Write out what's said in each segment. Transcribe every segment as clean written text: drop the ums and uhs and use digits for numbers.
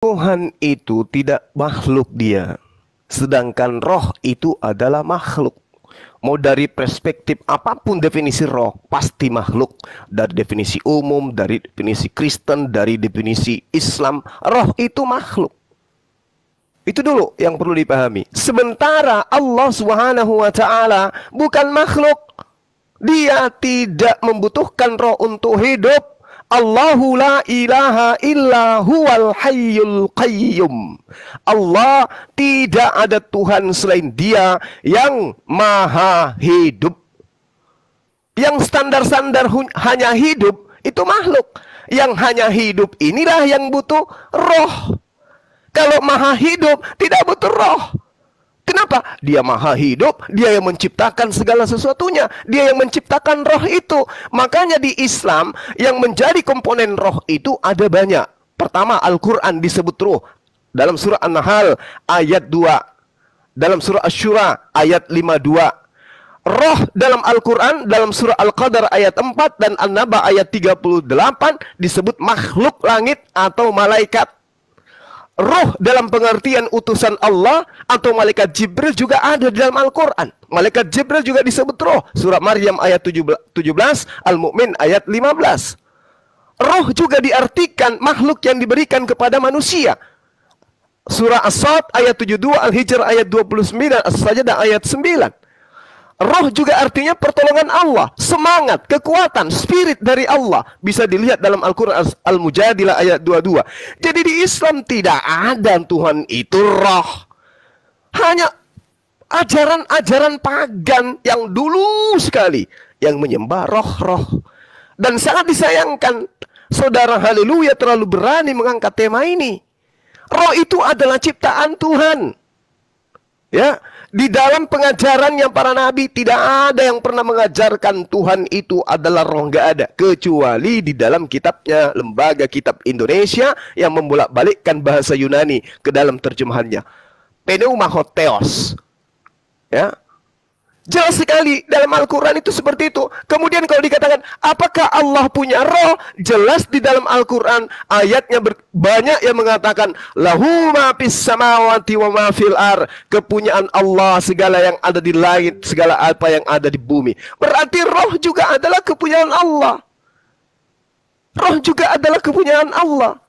Tuhan itu tidak makhluk dia. Sedangkan roh itu adalah makhluk. Mau dari perspektif apapun definisi roh, pasti makhluk. Dari definisi umum, dari definisi Kristen, dari definisi Islam, roh itu makhluk. Itu dulu yang perlu dipahami. Sementara Allah Subhanahu wa taala bukan makhluk. Dia tidak membutuhkan roh untuk hidup. Allahu la ilaha illa huwal hayyul qayyum. Allah tidak ada Tuhan selain Dia yang maha hidup. Yang standar-standar hanya hidup itu makhluk. Yang hanya hidup inilah yang butuh roh. Kalau maha hidup tidak butuh roh. Kenapa? Dia maha hidup, dia yang menciptakan segala sesuatunya. Dia yang menciptakan roh itu. Makanya di Islam, yang menjadi komponen roh itu ada banyak. Pertama, Al-Quran disebut roh. Dalam surah An-Nahl ayat 2. Dalam surah Asy-Syura ayat 52. Roh dalam Al-Quran, dalam surah Al-Qadar ayat 4 dan An-Naba ayat 38 disebut makhluk langit atau malaikat. Roh dalam pengertian utusan Allah atau malaikat Jibril juga ada di dalam Al-Quran. Malaikat Jibril juga disebut roh. Surah Maryam ayat 17, Al-Mu'min ayat 15. Roh juga diartikan makhluk yang diberikan kepada manusia. Surah As-Sad ayat 72, Al-Hijr ayat 29, As-Sajdah ayat 9. Roh juga artinya pertolongan Allah, semangat, kekuatan, spirit dari Allah. Bisa dilihat dalam Al-Quran Al-Mujadilah ayat 22. Jadi di Islam tidak ada Tuhan itu roh. Hanya ajaran-ajaran pagan yang dulu sekali yang menyembah roh-roh. Dan sangat disayangkan saudara Haleluya terlalu berani mengangkat tema ini. Roh itu adalah ciptaan Tuhan. Ya, di dalam pengajarannya para nabi tidak ada yang pernah mengajarkan Tuhan itu adalah roh, nggak ada, kecuali di dalam kitabnya Lembaga Kitab Indonesia yang membolak-balikkan bahasa Yunani ke dalam terjemahannya. Pneumahotheos. Ya. Jelas sekali dalam Al-Quran itu seperti itu. Kemudian kalau dikatakan apakah Allah punya roh? Jelas di dalam Al-Quran ayatnya banyak yang mengatakan lahu ma fis samawati wa ma fil ar. Kepunyaan Allah segala yang ada di langit, segala apa yang ada di bumi. Berarti roh juga adalah kepunyaan Allah. Roh juga adalah kepunyaan Allah.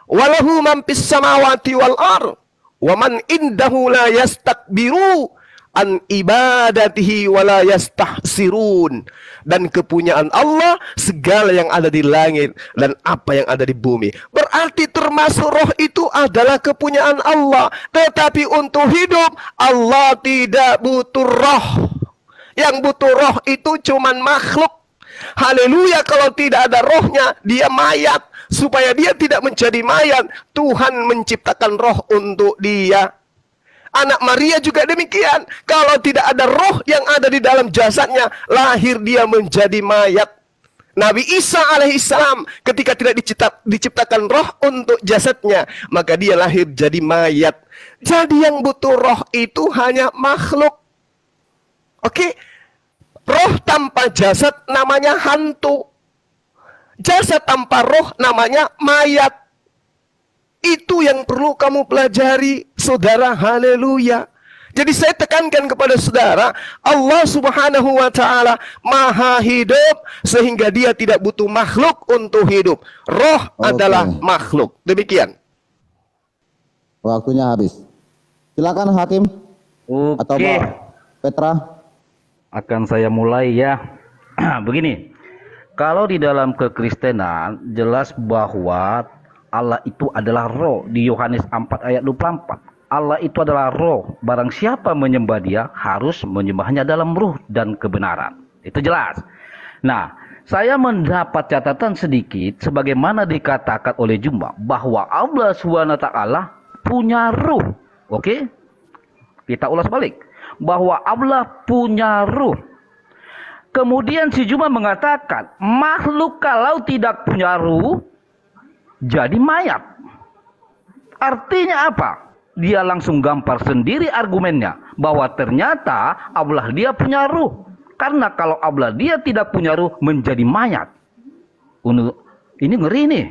Walahu man fis samawati wal ar. Wa man indahu la yastakbiru an ibadatihi wala yastahsirun. Dan kepunyaan Allah segala yang ada di langit dan apa yang ada di bumi. Berarti termasuk roh itu adalah kepunyaan Allah. Tetapi untuk hidup Allah tidak butuh roh. Yang butuh roh itu cuman makhluk. Haleluya, kalau tidak ada rohnya dia mayat. Supaya dia tidak menjadi mayat, Tuhan menciptakan roh untuk dia. Anak Maria juga demikian. Kalau tidak ada roh yang ada di dalam jasadnya, lahir dia menjadi mayat. Nabi Isa alaihissalam ketika tidak diciptakan roh untuk jasadnya, maka dia lahir jadi mayat. Jadi yang butuh roh itu hanya makhluk. Oke? Roh tanpa jasad namanya hantu. Jasad tanpa roh namanya mayat. Itu yang perlu kamu pelajari, saudara. Haleluya. Jadi saya tekankan kepada saudara, Allah Subhanahu wa taala Maha hidup sehingga dia tidak butuh makhluk untuk hidup. Roh adalah makhluk. Demikian. Waktunya habis. Silakan Hakim. Atau Pak Petra. Akan saya mulai ya. Begini. Kalau di dalam kekristenan jelas bahwa Allah itu adalah roh. Di Yohanes 4 ayat 24. Allah itu adalah roh. Barang siapa menyembah dia harus menyembahnya dalam ruh dan kebenaran. Itu jelas. Nah, saya mendapat catatan sedikit sebagaimana dikatakan oleh Jumba bahwa Allah SWT punya ruh. Oke? Kita ulas balik. Bahwa Allah punya ruh. Kemudian si Jumba mengatakan makhluk kalau tidak punya ruh jadi mayat. Artinya apa? Dia langsung gampar sendiri argumennya. Bahwa ternyata Allah dia punya ruh. Karena kalau Allah dia tidak punya ruh menjadi mayat. Ini ngeri nih.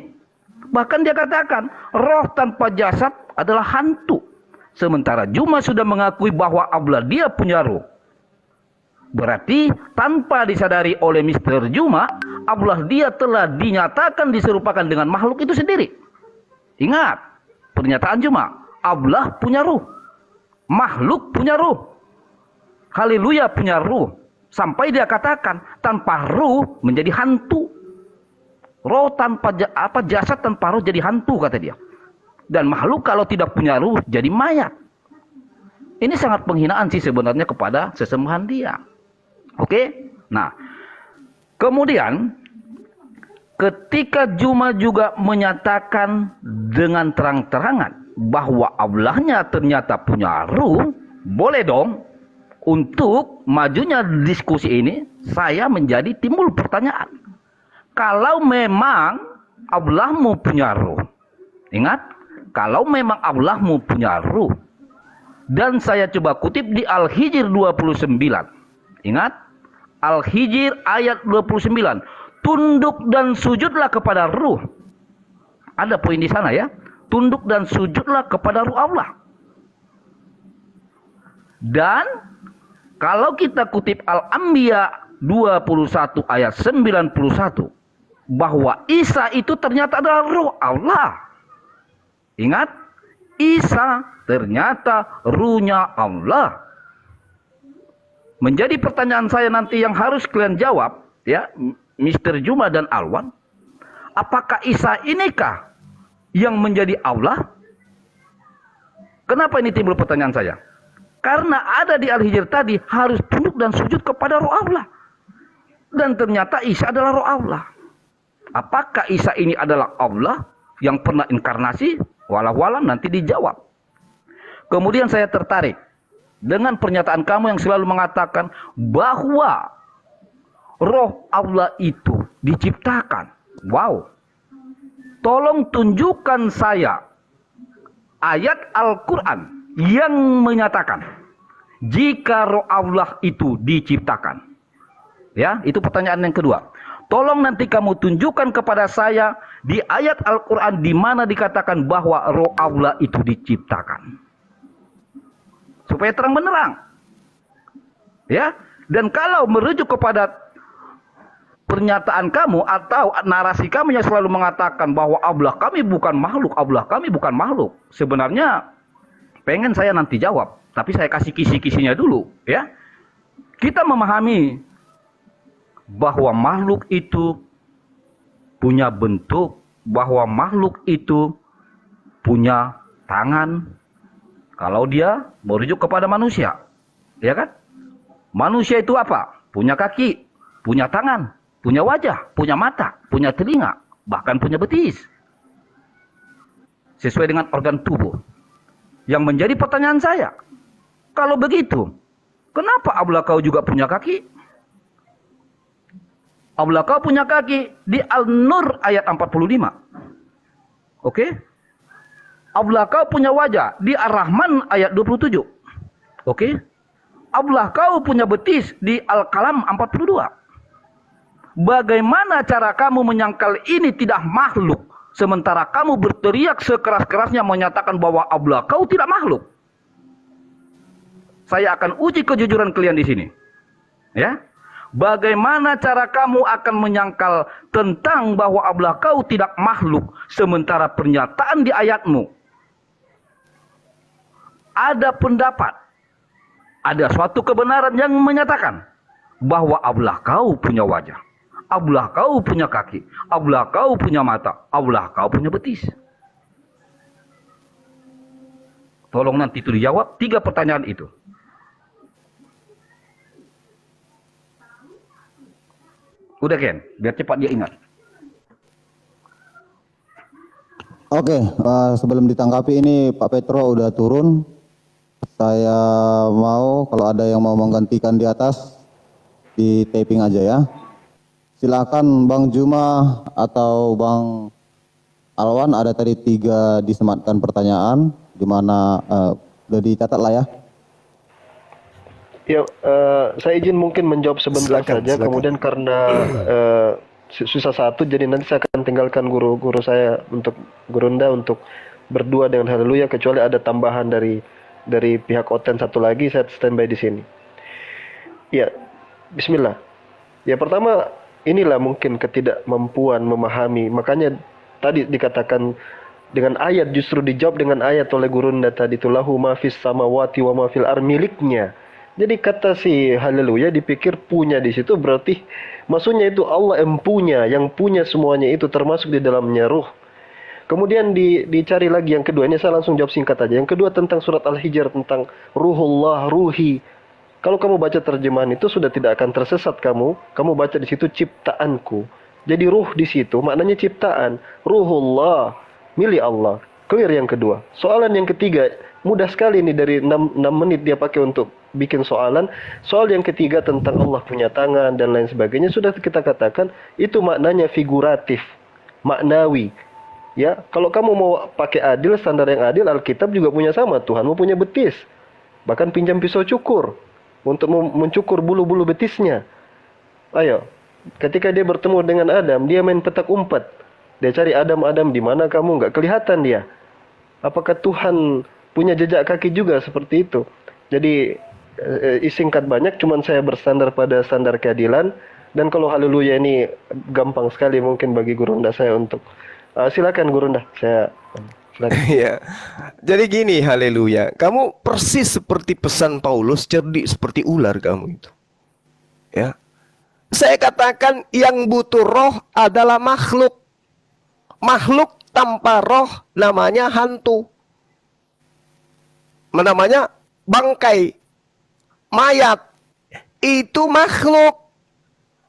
Bahkan dia katakan, roh tanpa jasad adalah hantu. Sementara Juma sudah mengakui bahwa Allah dia punya roh. Berarti tanpa disadari oleh Mr. Juma, Allah dia telah dinyatakan diserupakan dengan makhluk itu sendiri. Ingat, pernyataan Juma, Allah punya roh. Makhluk punya roh. Haleluya punya roh. Sampai dia katakan, tanpa roh menjadi hantu. Roh tanpa jasad tanpa roh jadi hantu, kata dia. Dan makhluk kalau tidak punya roh jadi mayat. Ini sangat penghinaan sih sebenarnya kepada sesembahan dia. Oke? Nah, kemudian ketika Juma juga menyatakan dengan terang-terangan bahwa Allahnya ternyata punya ruh, boleh dong untuk majunya diskusi ini, saya menjadi timbul pertanyaan. Kalau memang Allahmu punya ruh, ingat, kalau memang Allahmu punya ruh, dan saya coba kutip di Al-Hijr 29, ingat, Al-Hijr ayat 29, tunduk dan sujudlah kepada ruh. Ada poin di sana ya, tunduk dan sujudlah kepada ruh Allah. Dan kalau kita kutip Al-Anbiya 21 ayat 91, bahwa Isa itu ternyata adalah ruh Allah. Ingat, Isa ternyata ruhnya Allah. Menjadi pertanyaan saya nanti yang harus kalian jawab, ya, Mr. Juma dan Alwan, apakah Isa inikah yang menjadi Allah? Kenapa ini timbul pertanyaan saya? Karena ada di Al-Hijr tadi harus tunduk dan sujud kepada roh Allah. Dan ternyata Isa adalah roh Allah. Apakah Isa ini adalah Allah yang pernah inkarnasi? Walau-walau nanti dijawab. Kemudian saya tertarik dengan pernyataan kamu yang selalu mengatakan bahwa roh Allah itu diciptakan. Wow. Tolong tunjukkan saya ayat Al-Quran yang menyatakan jika roh Allah itu diciptakan. Ya, itu pertanyaan yang kedua. Tolong nanti kamu tunjukkan kepada saya di ayat Al-Quran di mana dikatakan bahwa roh Allah itu diciptakan. Supaya terang benderang. Ya, dan kalau merujuk kepada pernyataan kamu atau narasi kamu yang selalu mengatakan bahwa Allah kami bukan makhluk, Allah kami bukan makhluk. Sebenarnya pengen saya nanti jawab, tapi saya kasih kisi-kisinya dulu, ya. Kita memahami bahwa makhluk itu punya bentuk, bahwa makhluk itu punya tangan. Kalau dia merujuk kepada manusia, ya kan? Manusia itu apa? Punya kaki, punya tangan, punya wajah, punya mata, punya telinga, bahkan punya betis. Sesuai dengan organ tubuh. Yang menjadi pertanyaan saya, kalau begitu, kenapa Allah kau juga punya kaki? Allah kau punya kaki di Al-Nur ayat 45. Oke? Allah kau punya wajah di Ar-Rahman ayat 27. Oke? Allah kau punya betis di Al-Qalam 42. Bagaimana cara kamu menyangkal ini tidak makhluk, sementara kamu berteriak sekeras-kerasnya menyatakan bahwa Allah kau tidak makhluk? Saya akan uji kejujuran kalian di sini. Ya? Bagaimana cara kamu akan menyangkal tentang bahwa Allah kau tidak makhluk, sementara pernyataan di ayatmu ada pendapat, ada suatu kebenaran yang menyatakan bahwa Allah kau punya wajah, Allah kau punya kaki, Allah kau punya mata, Allah kau punya betis. Tolong nanti itu dijawab 3 pertanyaan itu. Udah Ken, biar cepat dia ingat. Oke, sebelum ditanggapi ini Pak Petro udah turun. Saya mau kalau ada yang mau menggantikan di atas, di taping aja ya. Silakan Bang Juma atau Bang Alwan, ada tadi 3 disematkan pertanyaan, di mana udah dicatat lah ya. Ya, saya izin mungkin menjawab sebentar saja. Silakan. Kemudian karena susah satu, jadi nanti saya akan akan tinggalkan guru saya untuk Gurunda untuk berdua dengan Haleluya, kecuali ada tambahan dari pihak Oten satu lagi. Saya standby di sini. Ya, Bismillah. Ya, pertama, inilah mungkin ketidakmampuan memahami. Makanya tadi dikatakan dengan ayat, justru dijawab dengan ayat oleh Gurunda tadi, lahu ma fis samawati wa ma fil ar, miliknya. Jadi kata si Haleluya dipikir punya di situ, berarti maksudnya itu Allah yang punya semuanya itu, termasuk di dalamnya ruh. Kemudian dicari lagi yang kedua, ini saya langsung jawab singkat aja. Yang kedua tentang surat Al-Hijr, tentang ruhullah, ruhi. Kalau kamu baca terjemahan itu sudah tidak akan tersesat kamu. Kamu baca di situ ciptaanku. Jadi ruh di situ maknanya ciptaan. Ruhullah, milik Allah. Clear yang kedua. Soalan yang ketiga, mudah sekali ini, dari 6 menit dia pakai untuk bikin soalan. Soal yang ketiga tentang Allah punya tangan dan lain sebagainya, sudah kita katakan itu maknanya figuratif, maknawi. Ya, kalau kamu mau pakai adil, standar yang adil, Alkitab juga punya sama. Tuhanmu punya betis. Bahkan pinjam pisau cukur untuk mencukur bulu-bulu betisnya. Ayo, ketika dia bertemu dengan Adam, dia main petak umpet. Dia cari Adam, di mana kamu? Nggak kelihatan dia. Apakah Tuhan punya jejak kaki juga seperti itu? Jadi singkat banyak, cuman saya bersandar pada standar keadilan. Dan kalau Haleluya ini gampang sekali mungkin bagi Gurunda saya untuk silakan Gurunda, saya silakan. Ya. Jadi gini, Haleluya. Kamu persis seperti pesan Paulus, cerdik seperti ular kamu itu. Ya. Saya katakan yang butuh roh adalah makhluk. Makhluk tanpa roh namanya hantu. Namanya bangkai, mayat. Itu makhluk.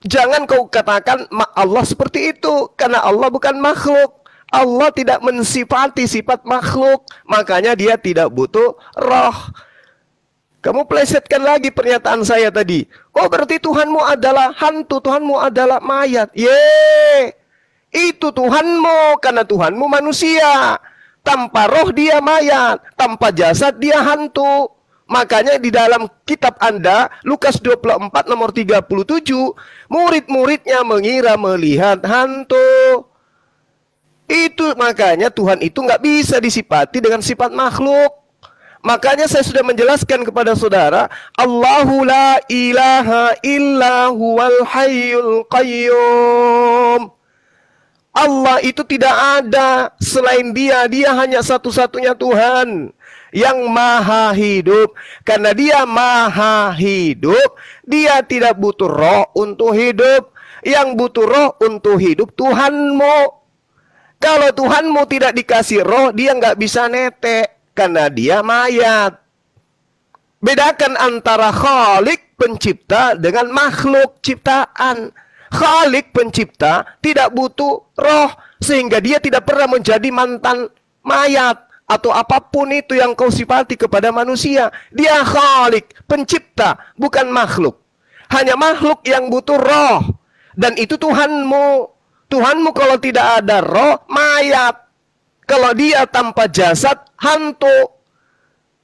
Jangan kau katakan Allah seperti itu, karena Allah bukan makhluk. Allah tidak mensifati sifat makhluk, makanya dia tidak butuh roh. Kamu plesetkan lagi pernyataan saya tadi. Oh, berarti Tuhanmu adalah hantu, Tuhanmu adalah mayat. Itu Tuhanmu, karena Tuhanmu manusia. Tanpa roh dia mayat, tanpa jasad dia hantu. Makanya di dalam kitab Anda, Lukas 24 nomor 37, murid-muridnya mengira melihat hantu. Itu makanya Tuhan itu nggak bisa disifati dengan sifat makhluk. Makanya saya sudah menjelaskan kepada saudara, Allahu la ilaha illa huwal hayyul qayyum. Allah itu tidak ada selain dia. Dia hanya satu-satunya Tuhan yang maha hidup. Karena dia maha hidup, dia tidak butuh roh untuk hidup. Yang butuh roh untuk hidup Tuhanmu. Kalau Tuhanmu tidak dikasih roh, dia nggak bisa netek. Karena dia mayat. Bedakan antara Khalik pencipta dengan makhluk ciptaan. Khalik pencipta tidak butuh roh. Sehingga dia tidak pernah menjadi mantan mayat. Atau apapun itu yang kau sifati kepada manusia. Dia Khalik, pencipta, bukan makhluk. Hanya makhluk yang butuh roh. Dan itu Tuhanmu. Tuhanmu kalau tidak ada roh, mayat. Kalau dia tanpa jasad, hantu.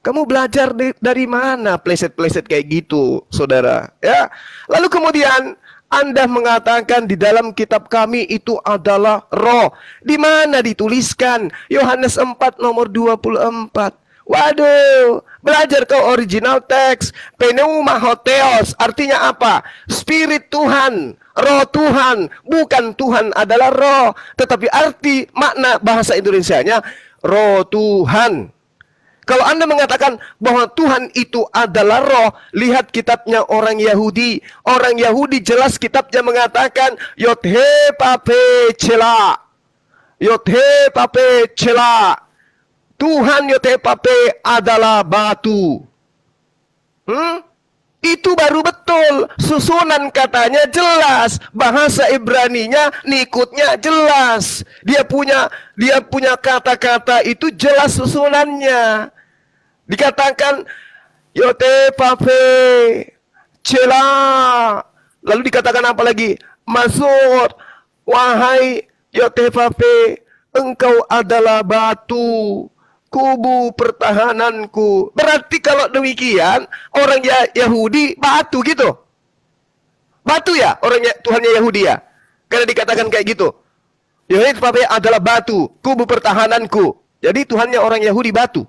Kamu belajar dari mana pleset-pleset kayak gitu, saudara? Ya. Lalu kemudian Anda mengatakan di dalam kitab kami itu adalah roh. Di mana dituliskan? Yohanes 4 nomor 24. Waduh, belajar ke original teks. Pneuma hotheos, artinya apa? Spirit Tuhan, roh Tuhan. Bukan Tuhan adalah roh, tetapi arti makna bahasa Indonesianya roh Tuhan. Kalau Anda mengatakan bahwa Tuhan itu adalah roh, lihat kitabnya orang Yahudi. Orang Yahudi jelas kitabnya mengatakan Yothe Pape Cela. Yothe Pape Cela. Tuhan Yothe Pape adalah batu. Itu baru betul. Susunan katanya jelas. Bahasa Ibraninya nikutnya jelas. Dia punya kata-kata itu jelas susunannya. Dikatakan Yothe Pape Cela. Lalu dikatakan apa lagi? Masur, wahai Yothe Pape, engkau adalah batu, kubu pertahananku. Berarti kalau demikian orang Yahudi batu gitu. Batu ya orangnya Tuhannya Yahudi ya. Karena dikatakan kayak gitu. Yahweh adalah batu, kubu pertahananku. Jadi Tuhannya orang Yahudi batu.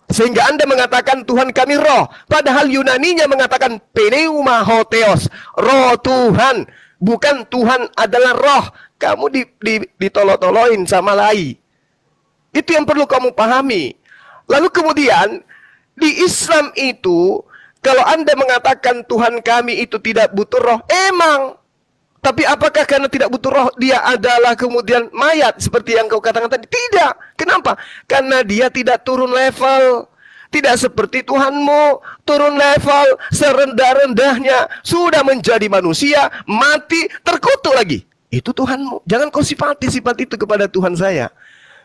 Sehingga Anda mengatakan Tuhan kami roh. Padahal Yunaninya mengatakan pneuma hotheos. Roh Tuhan. Bukan Tuhan adalah roh. Kamu ditolok-toloin sama lai. Itu yang perlu kamu pahami. Lalu kemudian di Islam itu, kalau Anda mengatakan Tuhan kami itu tidak butuh roh, emang. Tapi apakah karena tidak butuh roh, dia adalah kemudian mayat seperti yang kau katakan tadi? Tidak. Kenapa? Karena dia tidak turun level. Tidak seperti Tuhanmu, turun level serendah-rendahnya. Sudah menjadi manusia, mati, terkutuk lagi. Itu Tuhanmu. Jangan kau sifat itu kepada Tuhan saya.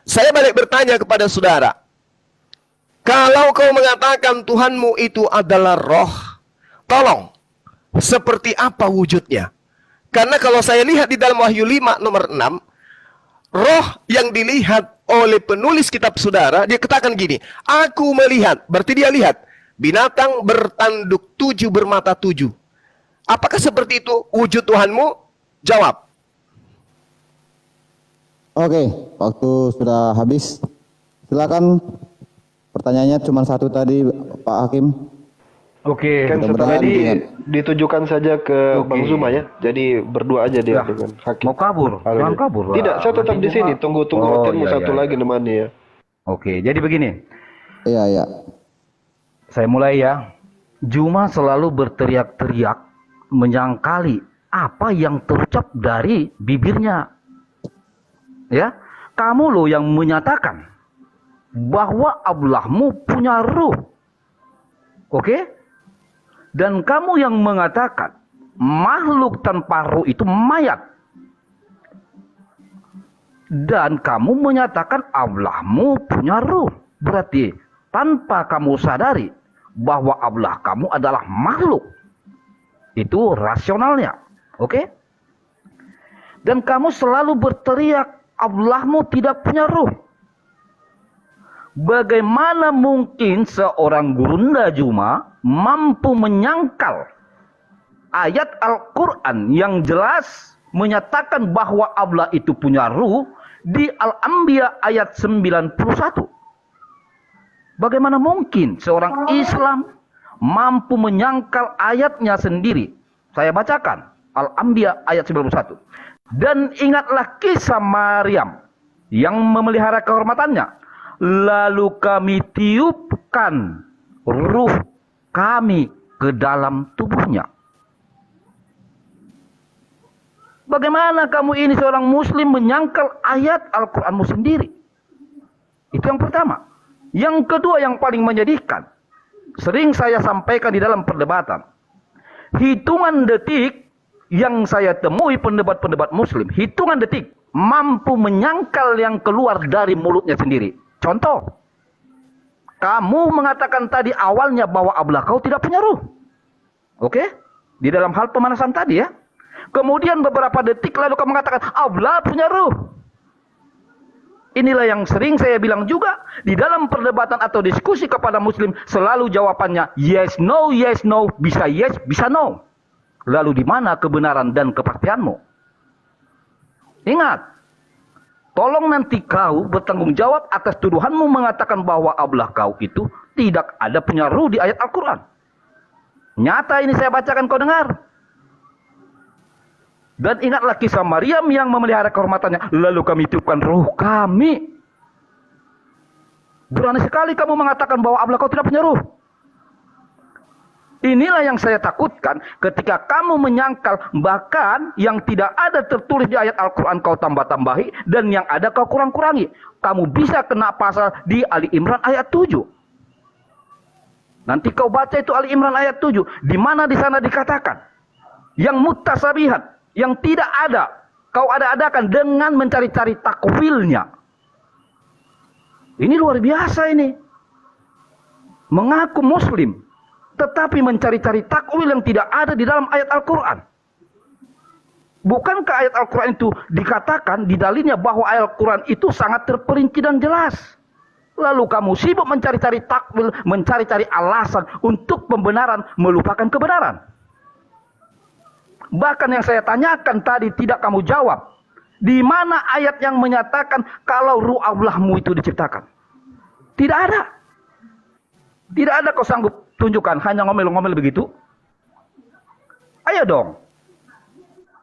Saya balik bertanya kepada saudara. Kalau kau mengatakan Tuhanmu itu adalah roh, tolong, seperti apa wujudnya? Karena kalau saya lihat di dalam Wahyu 5 nomor 6, roh yang dilihat oleh penulis kitab saudara, dia katakan gini, aku melihat, berarti dia lihat, binatang bertanduk 7 bermata 7. Apakah seperti itu wujud Tuhanmu? Jawab. Oke, waktu sudah habis. Silakan, pertanyaannya cuma satu tadi, Pak Hakim. Oke, Kan Mudah-mudahan tadi dengan- ditujukan saja ke Oke. Bang Zuma ya. Jadi berdua aja dia Ya. dengan Hakim. mau kabur? Halo. Jangan kabur. Tidak, saya tetap Nanti di sini. Zuma- Tunggu Oh, hotelmu iya, satu iya, lagi iya. nemani ya. Oke, jadi begini. Iya, iya. Saya mulai ya. Juma selalu berteriak-teriak menyangkali apa yang terucap dari bibirnya. Ya, kamu loh yang menyatakan bahwa Allahmu punya ruh. Oke? Dan kamu yang mengatakan makhluk tanpa ruh itu mayat. Dan kamu menyatakan Allahmu punya ruh. Berarti tanpa kamu sadari bahwa Allah kamu adalah makhluk. Itu rasionalnya. Oke? Dan kamu selalu berteriak Allahmu tidak punya ruh. Bagaimana mungkin seorang gurunda Juma mampu menyangkal ayat Al-Quran yang jelas menyatakan bahwa Allah itu punya ruh di Al-Anbiya ayat 91. Bagaimana mungkin seorang Islam mampu menyangkal ayatnya sendiri? Saya bacakan Al-Anbiya ayat 91. Dan ingatlah kisah Maryam yang memelihara kehormatannya. Lalu kami tiupkan ruh kami ke dalam tubuhnya. Bagaimana kamu ini seorang muslim menyangkal ayat Al-Quranmu sendiri? Itu yang pertama. Yang kedua yang paling menyedihkan. Sering saya sampaikan di dalam perdebatan. Hitungan detik yang saya temui pendebat-pendebat muslim. Hitungan detik mampu menyangkal yang keluar dari mulutnya sendiri. Contoh. Kamu mengatakan tadi awalnya bahwa Allah kau tidak punya ruh. Oke? Di dalam hal pemanasan tadi ya. Kemudian beberapa detik lalu kamu mengatakan Allah punya ruh. Inilah yang sering saya bilang juga di dalam perdebatan atau diskusi kepada muslim selalu jawabannya yes no, bisa yes, bisa no. Lalu di mana kebenaran dan kepastianmu? Ingat, tolong nanti kau bertanggung jawab atas tuduhanmu mengatakan bahwa Allah kau itu tidak ada punya ruh di ayat Al-Quran. Nyata ini saya bacakan kau dengar. Dan ingatlah kisah Maryam yang memelihara kehormatannya. Lalu kami tiupkan ruh kami. Berani sekali kamu mengatakan bahwa Allah kau tidak punya ruh. Inilah yang saya takutkan ketika kamu menyangkal bahkan yang tidak ada tertulis di ayat Al-Quran kau tambah-tambahi dan yang ada kau kurang-kurangi. Kamu bisa kena pasal di Ali Imran ayat 7. Nanti kau baca itu Ali Imran ayat 7. Di mana di sana dikatakan yang mutasabihat, yang tidak ada, kau ada-adakan dengan mencari-cari takwilnya. Ini luar biasa ini. Mengaku muslim, tetapi mencari-cari takwil yang tidak ada di dalam ayat Al-Quran. Bukankah ayat Al-Quran itu dikatakan di dalilnya bahwa ayat Al-Quran itu sangat terperinci dan jelas. Lalu kamu sibuk mencari-cari takwil, mencari-cari alasan untuk pembenaran, melupakan kebenaran. Bahkan yang saya tanyakan tadi tidak kamu jawab. Di mana ayat yang menyatakan kalau ruh Allahmu itu diciptakan? Tidak ada. Tidak ada kau sanggup tunjukkan, hanya ngomel-ngomel begitu. Ayo dong.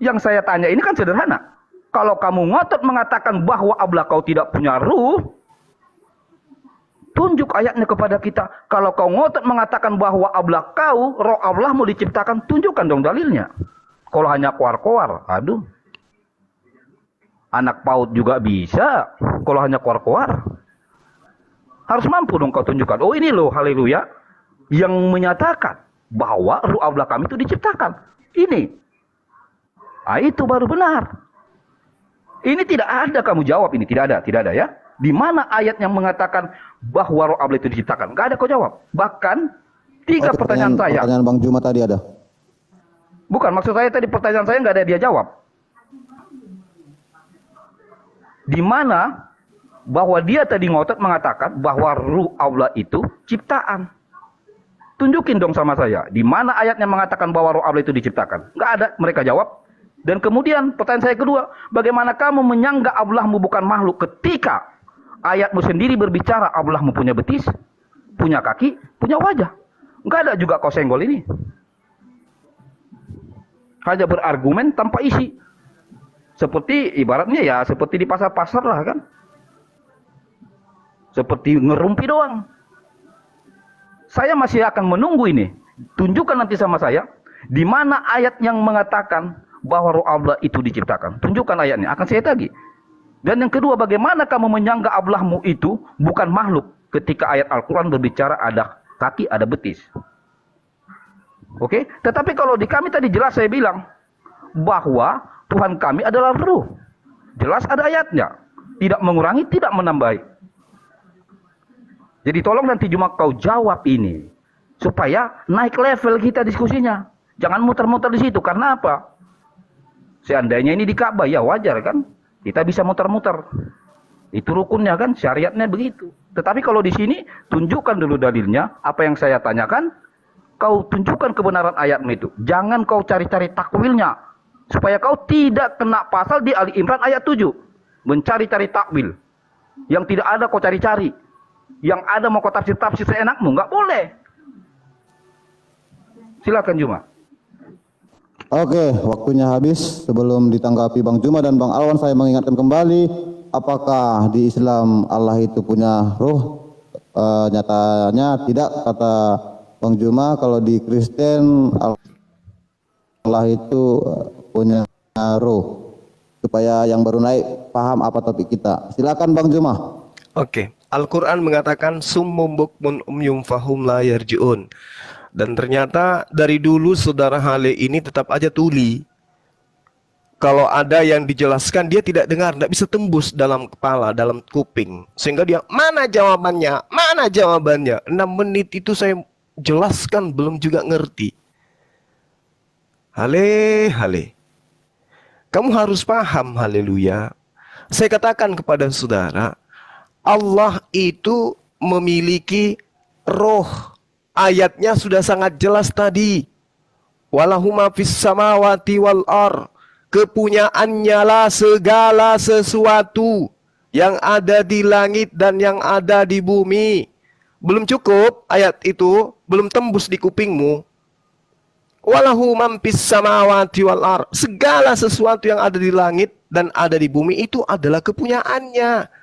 Yang saya tanya ini kan sederhana. Kalau kamu ngotot mengatakan bahwa Allah kau tidak punya ruh, tunjuk ayatnya kepada kita. Kalau kau ngotot mengatakan bahwa Allah kau, roh Allahmu diciptakan, tunjukkan dong dalilnya. Kalau hanya koar-koar, aduh. Anak PAUD juga bisa. Kalau hanya koar-koar. Harus mampu dong kau tunjukkan. Oh ini loh, haleluya. Yang menyatakan bahwa ruh Allah kami itu diciptakan. Ini. Ah, itu baru benar. Ini tidak ada kamu jawab ini. Tidak ada ya. Di mana ayat yang mengatakan bahwa roh Allah itu diciptakan? Gak ada kau jawab. Bahkan 3 pertanyaan saya. Pertanyaan Bang Juma tadi ada. Bukan, maksud saya tadi pertanyaan saya nggak ada dia jawab. Di mana bahwa dia tadi ngotot mengatakan bahwa ruh Allah itu ciptaan. Tunjukin dong sama saya. Di mana ayatnya mengatakan bahwa ruh Allah itu diciptakan? Nggak ada, mereka jawab. Dan kemudian pertanyaan saya kedua, bagaimana kamu menyangga Allahmu bukan makhluk ketika ayatmu sendiri berbicara Allahmu punya betis, punya kaki, punya wajah. Nggak ada juga kau senggol ini. Hanya berargumen tanpa isi. Seperti ibaratnya ya seperti di pasar-pasar lah kan. Seperti ngerumpi doang. Saya masih akan menunggu ini. Tunjukkan nanti sama saya. Di mana ayat yang mengatakan bahwa roh Allah itu diciptakan. Tunjukkan ayatnya. Akan saya tagih. Dan yang kedua, bagaimana kamu menyangka Allahmu itu bukan makhluk. Ketika ayat Al-Quran berbicara ada kaki, ada betis. Oke? Tetapi kalau di kami tadi jelas saya bilang. Bahwa Tuhan kami adalah ruh. Jelas ada ayatnya. Tidak mengurangi, tidak menambahi. Jadi tolong nanti cuma kau jawab ini. Supaya naik level kita diskusinya. Jangan muter-muter di situ. Karena apa? Seandainya ini di Ka'bah, ya wajar kan? Kita bisa muter-muter. Itu rukunnya kan, syariatnya begitu. Tetapi kalau di sini, tunjukkan dulu dalilnya. Apa yang saya tanyakan, kau tunjukkan kebenaran ayatmu itu. Jangan kau cari-cari takwilnya. Supaya kau tidak kena pasal di Ali Imran ayat 7. Mencari-cari takwil. Yang tidak ada kau cari-cari. Yang ada mau kau tafsir-tafsir seenakmu. Nggak boleh. Silakan Juma. Oke, waktunya habis. Sebelum ditanggapi Bang Juma dan Bang Alwan, saya mengingatkan kembali, apakah di Islam Allah itu punya ruh? Nyatanya tidak, kata Bang Juma. Kalau di Kristen Allah itu punya ruh. Supaya yang baru naik paham apa topik kita. Silakan Bang Juma. Oke, Al-Quran mengatakan summum bukmun umyum fahum la yarji'un. Dan ternyata dari dulu saudara Hale ini tetap aja tuli. Kalau ada yang dijelaskan dia tidak dengar, tidak bisa tembus dalam kepala, dalam kuping. Sehingga dia, mana jawabannya? Mana jawabannya? 6 menit itu saya jelaskan belum juga ngerti. Hale. Kamu harus paham, haleluya. Saya katakan kepada saudara, Allah itu memiliki roh. Ayatnya sudah sangat jelas tadi. Walahuma fis samawati wal ar. Kepunyaannya lah segala sesuatu yang ada di langit dan yang ada di bumi. Belum cukup ayat itu, belum tembus di kupingmu. Walahu man fis samawati wal ar. Segala sesuatu yang ada di langit dan ada di bumi itu adalah kepunyaannya.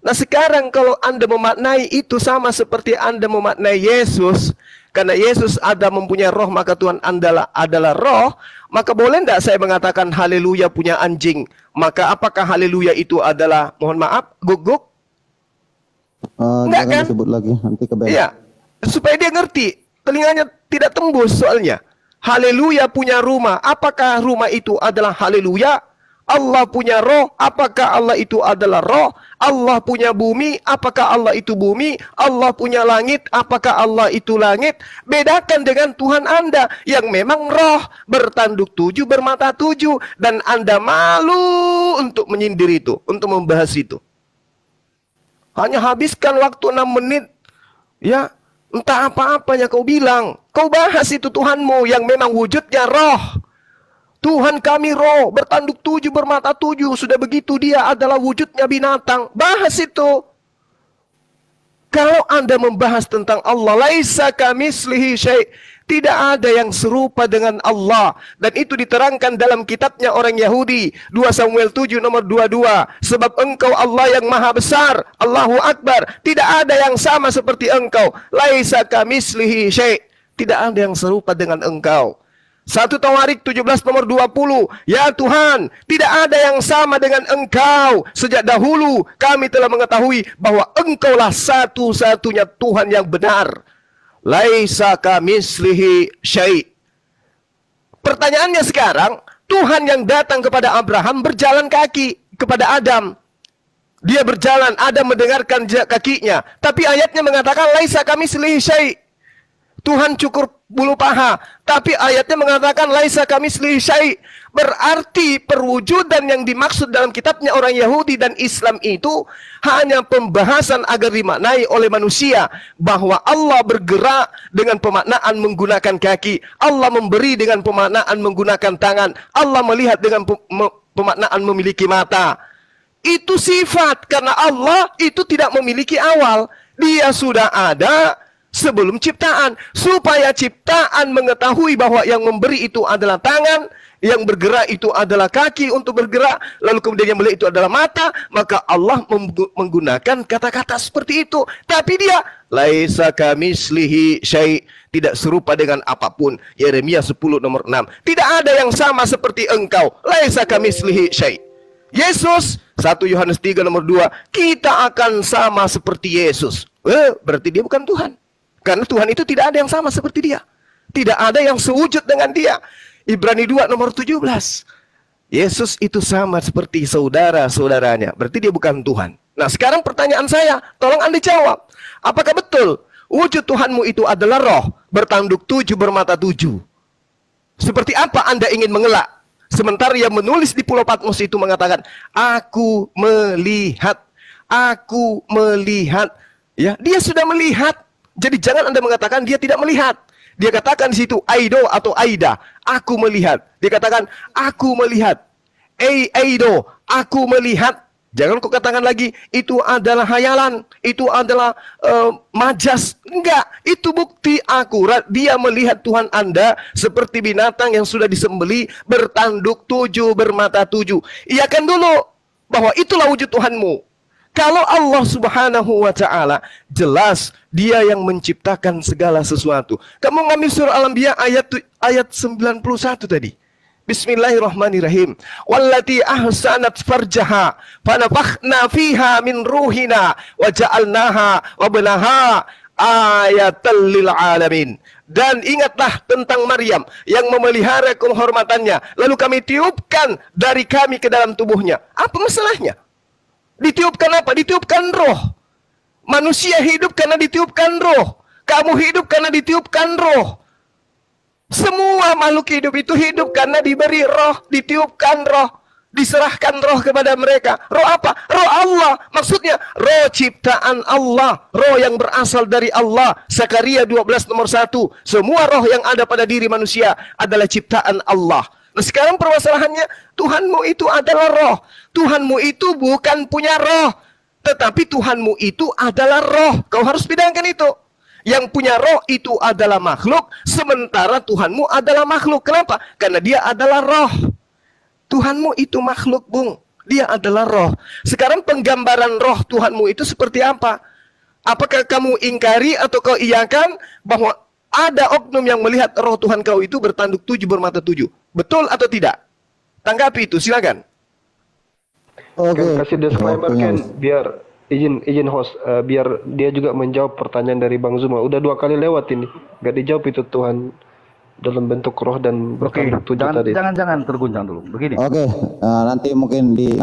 Nah sekarang kalau Anda memaknai itu sama seperti Anda memaknai Yesus. Karena Yesus ada mempunyai roh, maka Tuhan adalah roh. Maka boleh tidak saya mengatakan haleluya punya anjing? Maka apakah haleluya itu adalah, mohon maaf, guguk? Enggak kan? Disebut lagi, nanti kebayang. Iya, supaya dia ngerti. Telinganya tidak tembus soalnya. Haleluya punya rumah. Apakah rumah itu adalah haleluya? Allah punya roh. Apakah Allah itu adalah roh? Allah punya bumi. Apakah Allah itu bumi? Allah punya langit. Apakah Allah itu langit? Bedakan dengan Tuhan Anda yang memang roh, bertanduk 7, bermata 7, dan Anda malu untuk menyindir itu, untuk membahas itu. Hanya habiskan waktu 6 menit. Ya, entah apa-apanya kau bilang. Kau bahas itu Tuhanmu yang memang wujudnya roh. Tuhan kami roh, bertanduk 7, bermata 7. Sudah begitu dia adalah wujudnya binatang. Bahas itu. Kalau Anda membahas tentang Allah, laisa kamitslihi syai', tidak ada yang serupa dengan Allah. Dan itu diterangkan dalam kitabnya orang Yahudi, 2 Samuel 7 nomor 22. Sebab engkau Allah yang maha besar, Allahu Akbar. Tidak ada yang sama seperti engkau. Laisa kamitslihi syai', tidak ada yang serupa dengan engkau. 1 Tawarik 17 nomor 20. Ya Tuhan, tidak ada yang sama dengan engkau. Sejak dahulu kami telah mengetahui bahwa engkaulah satu-satunya Tuhan yang benar. Laisa kamitslihi syai'. Pertanyaannya sekarang, Tuhan yang datang kepada Abraham berjalan kaki kepada Adam. Dia berjalan, Adam mendengarkan jejak kakinya. Tapi ayatnya mengatakan laisa kamitslihi syai'. Tuhan cukur bulu paha, tapi ayatnya mengatakan laisa kamitslihi syai'. Berarti perwujudan yang dimaksud dalam kitabnya orang Yahudi dan Islam itu hanya pembahasan agar dimaknai oleh manusia bahwa Allah bergerak dengan pemaknaan menggunakan kaki, Allah memberi dengan pemaknaan menggunakan tangan, Allah melihat dengan pemaknaan memiliki mata. Itu sifat, karena Allah itu tidak memiliki awal. Dia sudah ada sebelum ciptaan, supaya ciptaan mengetahui bahwa yang memberi itu adalah tangan, yang bergerak itu adalah kaki untuk bergerak, lalu kemudian yang melihat itu adalah mata, maka Allah menggunakan kata-kata seperti itu. Tapi dia laisa kamitslihi syai', tidak serupa dengan apapun. Yeremia 10 nomor 6. Tidak ada yang sama seperti engkau. Laisa kamitslihi syai'. Yesus 1 Yohanes 3 nomor 2, kita akan sama seperti Yesus. Berarti dia bukan Tuhan. Karena Tuhan itu tidak ada yang sama seperti dia. Tidak ada yang sewujud dengan dia. Ibrani 2 nomor 17. Yesus itu sama seperti saudara-saudaranya. Berarti dia bukan Tuhan. Nah sekarang pertanyaan saya, tolong Anda jawab. Apakah betul wujud Tuhanmu itu adalah roh, bertanduk 7, bermata 7? Seperti apa Anda ingin mengelak? Sementara yang menulis di Pulau Patmos itu mengatakan, aku melihat. Aku melihat. Ya, dia sudah melihat. Jadi jangan Anda mengatakan dia tidak melihat. Dia katakan di situ Aido atau Aida, aku melihat. Dia katakan aku melihat. Aido, aku melihat. Jangan kau katakan lagi itu adalah hayalan, itu adalah majas. Enggak, itu bukti akurat. Dia melihat Tuhan Anda seperti binatang yang sudah disembeli, bertanduk 7, bermata 7. Iakan dulu bahwa itulah wujud Tuhanmu. Kalau Allah Subhanahu wa ta'ala, jelas dia yang menciptakan segala sesuatu. Kamu ngambil surah Al-Anbiya ayat 91 tadi. Bismillahirrahmanirrahim. Wallati ahsanat farjaha fanafakhna fiha min ruhina wa ja'alnaha wa banaha ayatan lil alamin. Dan ingatlah tentang Maryam yang memelihara kehormatannya, lalu kami tiupkan dari kami ke dalam tubuhnya. Apa masalahnya? Ditiupkan apa? Ditiupkan roh. Manusia hidup karena ditiupkan roh. Kamu hidup karena ditiupkan roh. Semua makhluk hidup itu hidup karena diberi roh, ditiupkan roh, diserahkan roh kepada mereka. Roh apa? Roh Allah. Maksudnya roh ciptaan Allah, roh yang berasal dari Allah. Zakaria 12 nomor 1. Semua roh yang ada pada diri manusia adalah ciptaan Allah. Nah sekarang permasalahannya, Tuhanmu itu adalah roh. Tuhanmu itu bukan punya roh, tetapi Tuhanmu itu adalah roh. Kau harus bedakan itu. Yang punya roh itu adalah makhluk, sementara Tuhanmu adalah makhluk. Kenapa? Karena dia adalah roh. Tuhanmu itu makhluk, Bung. Dia adalah roh. Sekarang penggambaran roh Tuhanmu itu seperti apa? Apakah kamu ingkari atau kau iyakan bahwa ada oknum yang melihat roh Tuhan kau itu bertanduk 7, bermata 7? Betul atau tidak? Tanggapi itu, silakan. Oke. Kasih disclaimer Ken, biar izin host, biar dia juga menjawab pertanyaan dari Bang Zuma. Udah 2 kali lewat ini, gak dijawab itu Tuhan dalam bentuk roh dan bertanduk 7 tadi. Jangan terguncang dulu. Begini. Oke, nanti mungkin di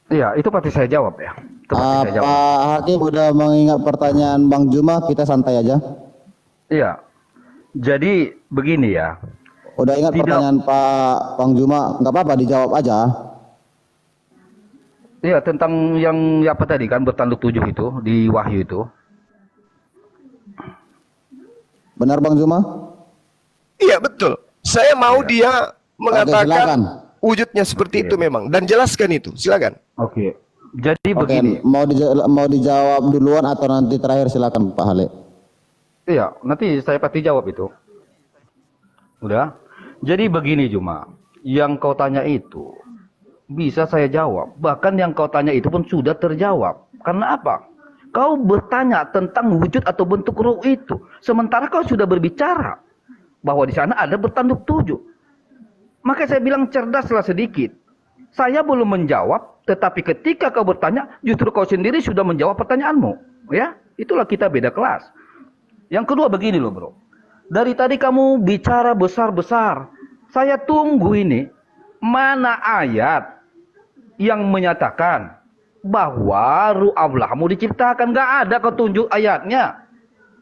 Iya, itu pasti saya jawab ya. Itu pasti saya jawab. Pak Hakim udah mengingat pertanyaan Bang Juma, kita santai aja. Iya. Jadi begini ya. Udah ingat Tidak. pertanyaan Pak Bang Juma, nggak apa-apa dijawab aja. Iya, tentang yang apa tadi kan bertanduk 7 itu di Wahyu itu. Benar Bang Juma? Iya betul. Saya mau dia mengatakan silakan. wujudnya seperti itu memang dan jelaskan itu. Silakan. Oke. Jadi Oke, begini. mau dijawab duluan atau nanti terakhir, silakan Pak Hale. Iya, nanti saya pasti jawab itu. Udah. Jadi begini Juma. Yang kau tanya itu bisa saya jawab. Bahkan yang kau tanya itu pun sudah terjawab. Karena apa? Kau bertanya tentang wujud atau bentuk ruh itu. Sementara kau sudah berbicara bahwa di sana ada bertanduk 7. Maka saya bilang cerdaslah sedikit. Saya belum menjawab, tetapi ketika kau bertanya, justru kau sendiri sudah menjawab pertanyaanmu. Ya, itulah kita beda kelas. Yang kedua begini loh bro. Dari tadi kamu bicara besar-besar. Saya tunggu ini. Mana ayat yang menyatakan bahwa ruh Allahmu diciptakan? Gak ada kau tunjuk ayatnya.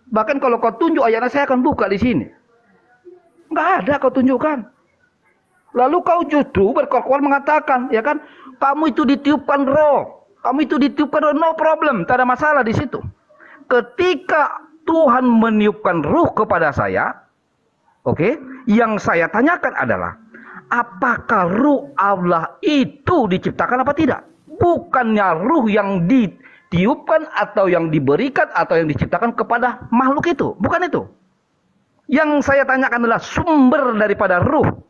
Bahkan kalau kau tunjuk ayatnya, saya akan buka di sini. Gak ada kau tunjukkan. Lalu kau justru berkor-kor mengatakan, ya kan, kamu itu ditiupkan roh. Kamu itu ditiupkan roh, no problem, tak ada masalah di situ. Ketika Tuhan meniupkan ruh kepada saya, oke, yang saya tanyakan adalah, apakah ruh Allah itu diciptakan apa tidak? Bukannya ruh yang ditiupkan atau yang diberikan atau yang diciptakan kepada makhluk itu. Bukan itu. Yang saya tanyakan adalah sumber daripada ruh.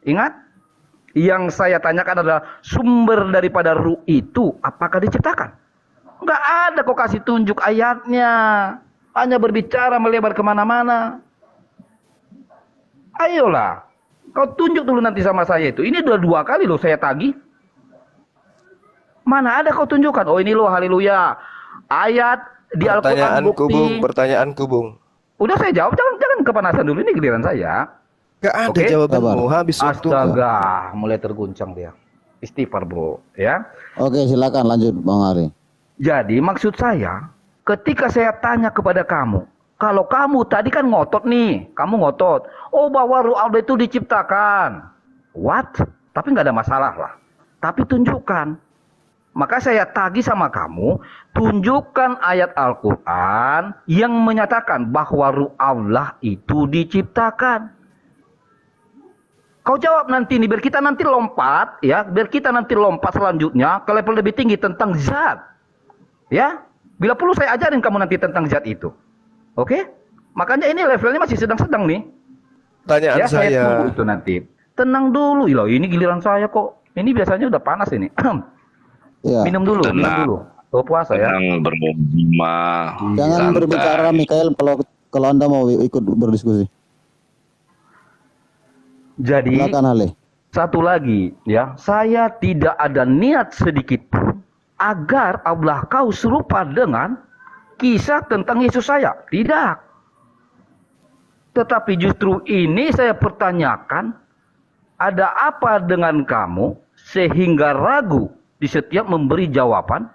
Ingat? Yang saya tanyakan adalah sumber daripada ruh itu apakah diciptakan? Enggak ada kok kasih tunjuk ayatnya. Hanya berbicara melebar kemana-mana. Ayolah. Kau tunjuk dulu nanti sama saya itu. Ini udah 2 kali loh saya tagih. Mana ada kau tunjukkan? Oh ini loh haleluya. Ayat di Al-Quran bukti. Pertanyaanku, Bung. Udah saya jawab. Jangan kepanasan dulu. Ini giliran saya. Gak ada Oke. jawabanmu, habis waktu. Astaga, mulai terguncang dia. Istighfar bro, ya. Oke, silakan lanjut Bang Ari. Jadi maksud saya, ketika saya tanya kepada kamu, kalau kamu tadi kan ngotot nih, kamu ngotot, oh bahwa ruh Allah itu diciptakan. What? Tapi nggak ada masalah lah. Tapi tunjukkan. Maka saya tagih sama kamu, tunjukkan ayat Al-Quran yang menyatakan bahwa ruh Allah itu diciptakan. Kau jawab nanti nih, biar kita nanti lompat, ya, biar kita nanti lompat selanjutnya ke level lebih tinggi tentang zat, ya. Bila perlu saya ajarin kamu nanti tentang zat itu, oke? Makanya ini levelnya masih sedang-sedang nih. Pertanyaan Ya, saya tunggu saya. itu nanti. Tenang dulu, loh. Ini giliran saya kok. Ini biasanya udah panas ini. Ya. Minum dulu, minum Tenang. dulu. Oh, puasa ya. Tenang berlima. Jangan santai. berbicara Mikael kalau Anda mau ikut berdiskusi. Jadi Silakan Hale. satu lagi, ya, saya tidak ada niat sedikit pun agar Allah kau serupa dengan kisah tentang Yesus saya. Tidak. Tetapi justru ini saya pertanyakan, ada apa dengan kamu sehingga ragu di setiap memberi jawaban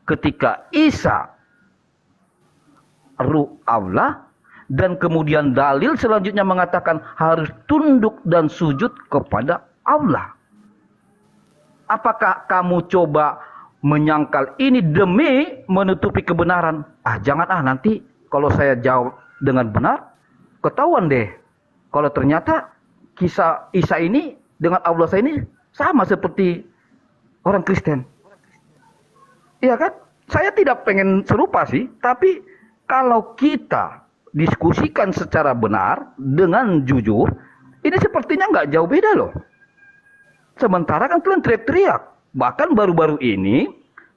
ketika Isa ruh Allah dan kemudian dalil selanjutnya mengatakan harus tunduk dan sujud kepada Allah. Apakah kamu coba menyangkal ini demi menutupi kebenaran? Jangan nanti kalau saya jawab dengan benar, ketahuan deh. Kalau ternyata kisah Isa ini dengan Allah saya ini sama seperti orang Kristen. Iya kan? Saya tidak pengen serupa sih, tapi kalau kita diskusikan secara benar dengan jujur, ini sepertinya nggak jauh beda loh. Sementara kan kalian teriak-teriak. Bahkan baru-baru ini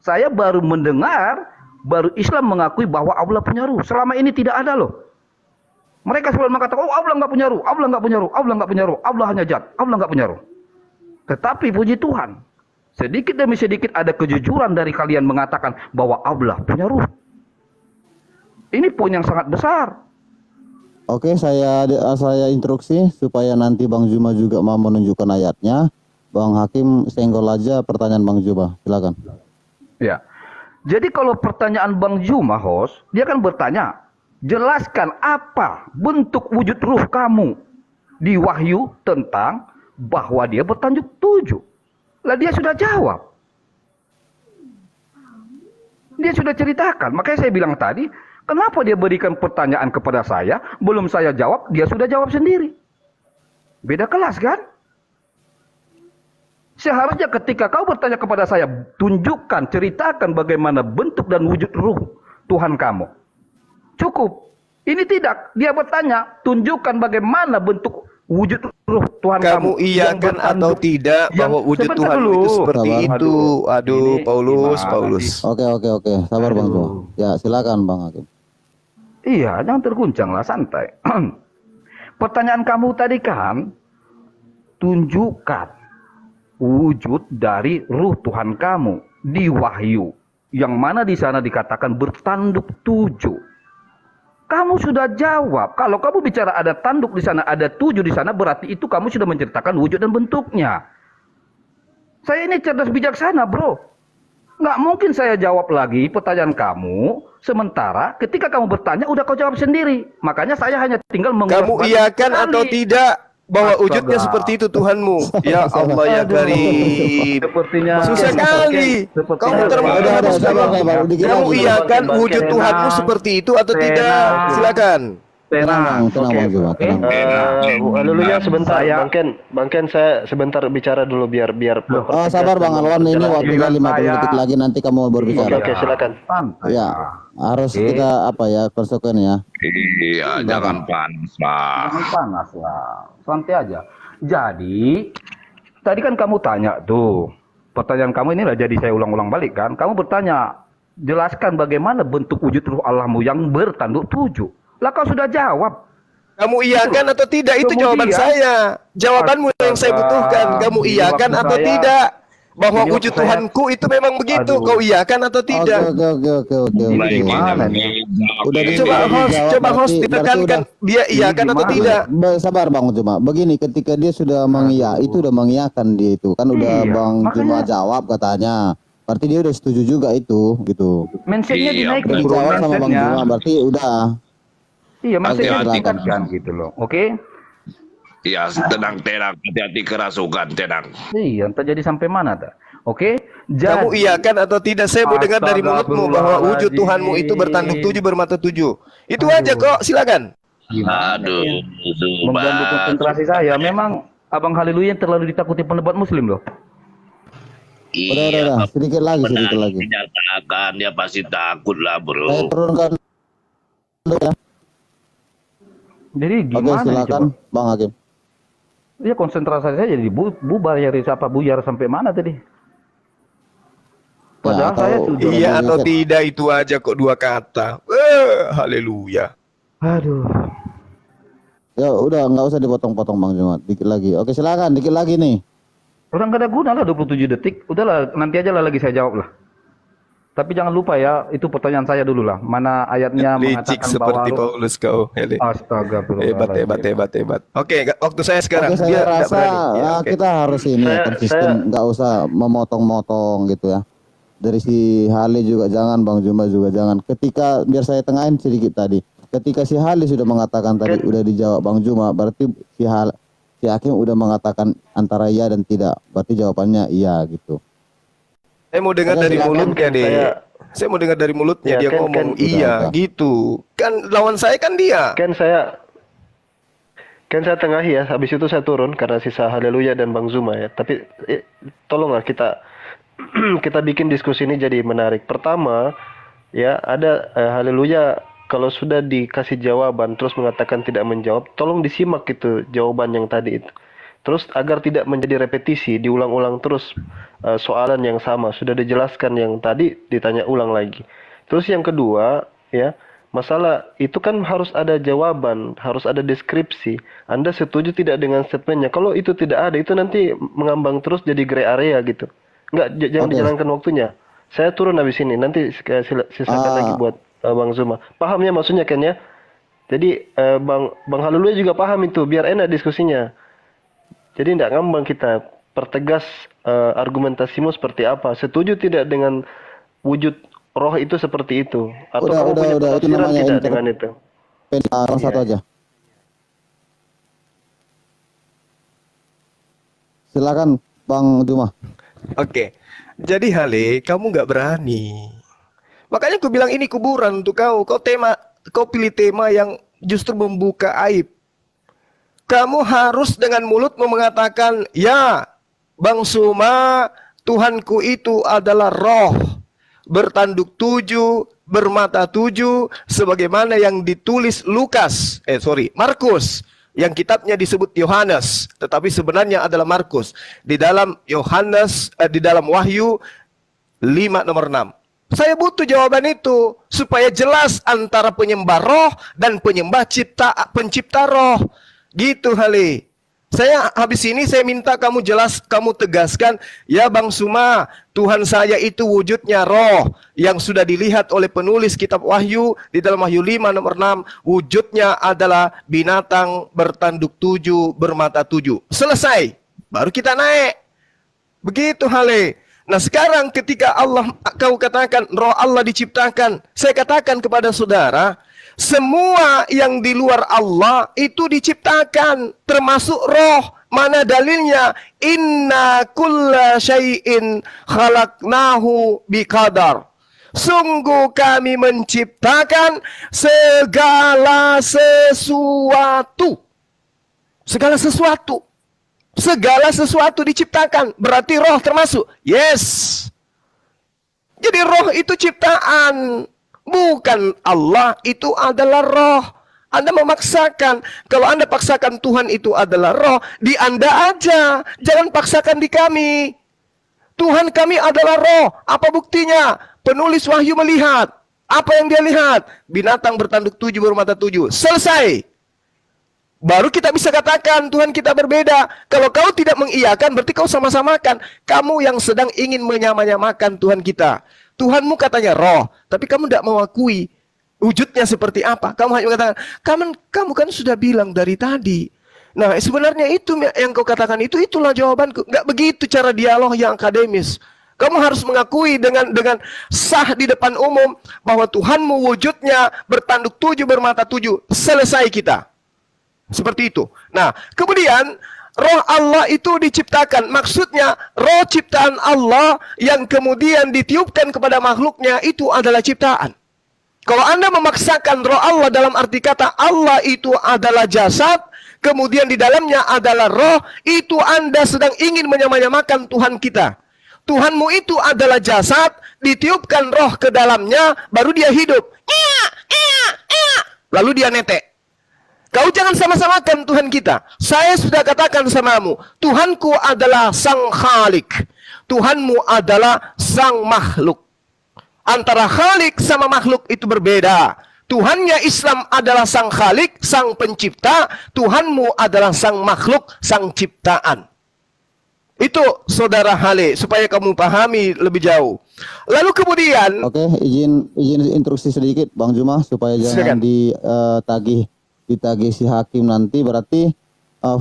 saya baru mendengar, baru Islam mengakui bahwa Allah punya ruh. Selama ini tidak ada loh. Mereka selalu mengatakan, oh Allah nggak punya ruh, Allah nggak punya ruh, Allah nggak punya ruh, Allah hanya zat, Allah nggak punya ruh. Tetapi puji Tuhan, sedikit demi sedikit ada kejujuran dari kalian mengatakan bahwa Allah punya ruh. Ini poin yang sangat besar. Oke, saya instruksi supaya nanti Bang Juma juga mau menunjukkan ayatnya. Bang Hakim senggol aja pertanyaan Bang Juma. Silakan. Ya. Jadi kalau pertanyaan Bang Juma host, dia kan bertanya, jelaskan apa bentuk wujud ruh kamu di Wahyu tentang bahwa dia bertajuk 7. Lah dia sudah jawab. Dia sudah ceritakan. Makanya saya bilang tadi, kenapa dia berikan pertanyaan kepada saya, belum saya jawab, dia sudah jawab sendiri. Beda kelas kan? Seharusnya ketika kau bertanya kepada saya, tunjukkan, ceritakan bagaimana bentuk dan wujud ruh Tuhan kamu. Cukup. Ini tidak. Dia bertanya, tunjukkan bagaimana bentuk wujud ruh Tuhan kamu. Kamu iyakan atau tidak bahwa wujud Tuhan itu seperti itu? Aduh, Paulus. Oke. Sabar Bang Juma. Ya, silakan Bang Hakim. Iya, jangan terguncang lah, santai. Pertanyaan kamu tadi kan, tunjukkan wujud dari ruh Tuhan kamu di Wahyu, yang mana di sana dikatakan bertanduk 7. Kamu sudah jawab. Kalau kamu bicara ada tanduk di sana, ada 7 di sana, berarti itu kamu sudah menceritakan wujud dan bentuknya. Saya ini cerdas bijaksana, bro. Nggak mungkin saya jawab lagi pertanyaan kamu, sementara ketika kamu bertanya, udah kau jawab sendiri. Makanya saya hanya tinggal mengulas. Kamu iyakan atau tidak bahwa wujudnya seperti itu Tuhanmu? Ya Allah ya Karim. Sepertinya Susah sekali. Kamu termasuk. Kamu iyakan wujud Tuhanmu seperti itu atau tidak? Silakan. Tenang Bang Juma. Haleluya, sebentar. Bang Ken, saya sebentar bicara dulu biar Oh, sabar Bang Alwan, ini waktunya 50 detik lagi, nanti kamu berbicara. Oke, silakan. Ya, harus kita konsekuen ya. Iya, jangan panas lah. Jangan panas lah, santai aja. Jadi, tadi kan kamu tanya tuh, pertanyaan kamu ini lah jadi saya ulang-ulang balik kan. Kamu bertanya, jelaskan bagaimana bentuk wujud ruh Allahmu yang bertanduk 7. Lah kau sudah jawab. Kamu iyakan atau tidak? Itu jawaban saya. Jawabanmu yang saya butuhkan. Kamu iyakan atau tidak bahwa wujud Tuhanku itu memang begitu? Kau iyakan atau tidak? Oke. Gimana nih? Udah Coba host ditekankan dia iyakan atau tidak. Sabar Bang Juma. Begini, ketika dia sudah itu udah mengiyakan dia itu. Kan udah Bang Juma jawab katanya. Berarti dia udah setuju juga itu gitu. Mentionnya dinaikin, bro. Dijawab sama Bang Juma berarti udah. Iya, mentionnya Hati-hati. ditingkatkan gitu loh. Oke? Ya, tenang, hati-hati kerasukan, tenang. Iya, entah jadi sampai mana dah. Oke? Kamu iyakan atau tidak? Saya mau dengar dari mulutmu bahwa wujud Tuhanmu itu bertanduk 7, bermata 7. Itu aja kok, silakan. Aduh, Mengganggu konsentrasi saya. Memang Abang Haleluya terlalu ditakuti penebat muslim loh. Udah. Sedikit lagi. Dinyatakan, dia pasti takut lah, bro. Saya turunkan dulu ya. Jadi Oke, gimana silakan Bang Hakim. Dia konsentrasi saya jadi bubar ya, siapa buyar sampai mana tadi? Padahal saya sudah Iya atau tidak itu aja kok 2 kata. Haleluya. Aduh. Ya udah, nggak usah dipotong-potong Bang Juma. Dikit lagi. Oke, silakan dikit lagi nih. Udah nggak ada guna lah 27 detik. Udahlah, nanti aja lah lagi saya jawab lah. Tapi jangan lupa ya, itu pertanyaan saya dulu lah. Mana ayatnya Licik mengatakan seperti bahwa Paulus kau. Astaga, Hebat. Oke, waktu saya sekarang. Oke, saya Dia tidak rasa berani. Ya, oke. kita harus ini konsisten, nggak usah memotong-motong gitu ya. Dari si Hali juga jangan, Bang Juma juga jangan. Ketika biar saya tengahin sedikit tadi. Ketika si Hali sudah mengatakan tadi udah dijawab Bang Juma, berarti si Hakim udah mengatakan antara iya dan tidak. Berarti jawabannya iya gitu. Saya mau dengar dari mulutnya deh. Saya mau dengar dari mulutnya dia ngomong iya gitu. Kan lawan saya kan dia. Kan saya tengahi ya. Habis itu saya turun karena sisa Haleluya dan Bang Zuma ya. Tapi tolonglah kita bikin diskusi ini jadi menarik. Pertama ya, ada Haleluya kalau sudah dikasih jawaban terus mengatakan tidak menjawab, tolong disimak itu jawaban yang tadi itu. Terus agar tidak menjadi repetisi, diulang-ulang terus soalan yang sama. Sudah dijelaskan yang tadi, ditanya ulang lagi. Terus yang kedua, ya, masalah itu kan harus ada jawaban, harus ada deskripsi. Anda setuju tidak dengan statementnya? Kalau itu tidak ada, itu nanti mengambang terus jadi gray area gitu. Jangan dijalankan waktunya. Saya turun habis ini, nanti sisakan lagi buat Bang Zuma. Paham ya maksudnya kan ya? Jadi Bang Haleluya juga paham itu, biar enak diskusinya. Jadi tidak ngambang kita, pertegas argumentasimu seperti apa. Setuju tidak dengan wujud roh itu seperti itu? Atau kamu punya penafsiran tidak dengan itu? Satu aja. Silakan Bang Juma. Oke. Jadi Hale, kamu nggak berani. Makanya aku bilang ini kuburan untuk kau. Kau pilih tema yang justru membuka aib. Kamu harus dengan mulutmu mengatakan ya Bang Suma, Tuhanku itu adalah roh, bertanduk 7, bermata 7, sebagaimana yang ditulis Markus, yang kitabnya disebut Yohanes, tetapi sebenarnya adalah Markus. Di dalam di dalam Wahyu 5 nomor 6. Saya butuh jawaban itu supaya jelas antara penyembah roh dan penyembah pencipta roh. Gitu Hale. Saya habis ini saya minta kamu tegaskan, ya Bang Suma, Tuhan saya itu wujudnya roh yang sudah dilihat oleh penulis kitab Wahyu di dalam Wahyu 5 nomor 6, wujudnya adalah binatang bertanduk 7, bermata 7. Selesai. Baru kita naik. Begitu Hale. Nah sekarang ketika kau katakan roh Allah diciptakan, saya katakan kepada saudara, semua yang di luar Allah itu diciptakan, termasuk roh. Mana dalilnya? Inna kulla syai'in khalaqnahu biqadar. Sungguh kami menciptakan segala sesuatu. Segala sesuatu. Segala sesuatu diciptakan, berarti roh termasuk. Yes. Jadi roh itu ciptaan, bukan Allah itu adalah roh. Anda memaksakan. Kalau Anda paksakan Tuhan itu adalah roh, di Anda aja. Jangan paksakan di kami. Tuhan kami adalah roh. Apa buktinya? Penulis Wahyu melihat. Apa yang dia lihat? Binatang bertanduk 7, bermata 7. Selesai. Baru kita bisa katakan Tuhan kita berbeda. Kalau kau tidak mengiyakan, berarti kau sama-samakan. Kamu yang sedang ingin menyamakan Tuhan kita. Tuhanmu katanya roh, tapi kamu tidak mengakui wujudnya seperti apa. Kamu hanya mengatakan, kamu kan sudah bilang dari tadi. Nah, sebenarnya itu yang kau katakan itulah jawabanku. Nggak begitu cara dialog yang akademis. Kamu harus mengakui dengan sah di depan umum bahwa Tuhanmu wujudnya bertanduk 7, bermata 7. Selesai kita. Seperti itu. Nah, kemudian roh Allah itu diciptakan. Maksudnya roh ciptaan Allah yang kemudian ditiupkan kepada makhluknya itu adalah ciptaan. Kalau Anda memaksakan roh Allah dalam arti kata Allah itu adalah jasad, kemudian di dalamnya adalah roh, itu Anda sedang ingin menyamakan Tuhan kita. Tuhanmu itu adalah jasad, ditiupkan roh ke dalamnya, baru dia hidup. Lalu dia netek. Kau jangan sama-samakan Tuhan kita. Saya sudah katakan samamu, Tuhanku adalah sang khalik. Tuhanmu adalah sang makhluk. Antara khalik sama makhluk itu berbeda. Tuhannya Islam adalah sang khalik, sang pencipta. Tuhanmu adalah sang makhluk, sang ciptaan. Itu saudara Hale, supaya kamu pahami lebih jauh. Lalu kemudian... Oke, izin instruksi sedikit Bang Juma, supaya jangan ditagih si hakim nanti. Berarti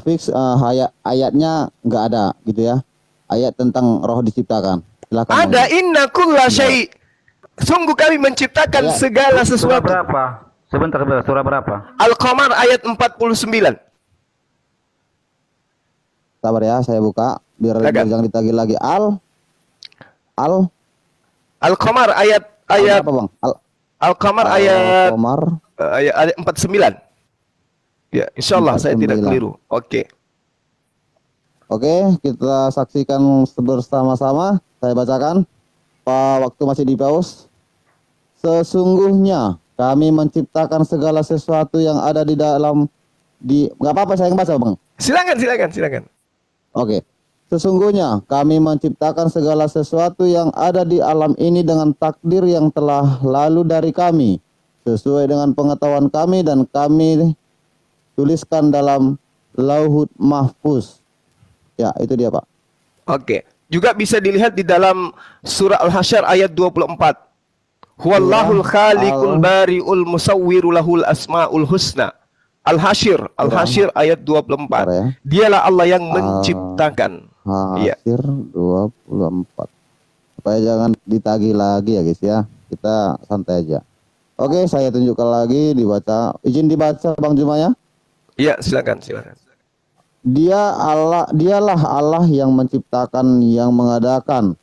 fix ayatnya nggak ada gitu ya, ayat tentang roh diciptakan. Silakan. Ada, inna kulla syai'. Sungguh kami menciptakan segala sesuatu. Surah berapa? Sebentar, surah berapa? Al-Qamar ayat 49. Sabar ya, saya buka biar jangan ditagih lagi. Al-Qamar ayat apa Bang? Al-Qamar ayat Al-Qamar ayat 49. Ya, insyaallah saya tidak keliru. Oke. Oke, kita saksikan bersama-sama. Saya bacakan. Waktu masih di pause. Sesungguhnya kami menciptakan segala sesuatu yang ada di dalam nggak apa-apa saya yang baca Bang. Silakan. Oke. Sesungguhnya kami menciptakan segala sesuatu yang ada di alam ini dengan takdir yang telah lalu dari kami, sesuai dengan pengetahuan kami, dan kami tuliskan dalam Lauhut Mahfuz. Ya, itu dia Pak. Oke. Juga bisa dilihat di dalam surah Al-Hasyr ayat 24. Huwallahul khaliqul bari'ul musawwiru lahul asmaul husna. Al-Hasyr ayat 24. Dialah Allah yang menciptakan. Hasyr 24. Supaya jangan ditagih lagi ya guys ya. Kita santai aja. Oke, saya tunjukkan lagi, dibaca. Izin dibaca Bang Juma ya. Iya, silakan. Dialah Allah yang menciptakan, yang mengadakan,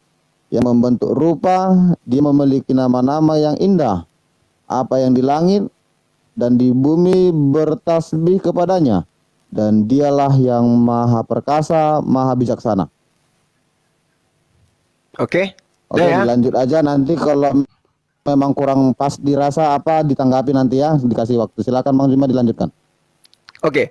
yang membentuk rupa. Dia memiliki nama-nama yang indah. Apa yang di langit dan di bumi bertasbih kepadanya. Dan dialah yang maha perkasa, maha bijaksana. Oke. Oke, Udah ya. dilanjut aja nanti kalau memang kurang pas dirasa apa ditanggapi nanti ya, dikasih waktu. Silakan Bang Juma dilanjutkan. Oke.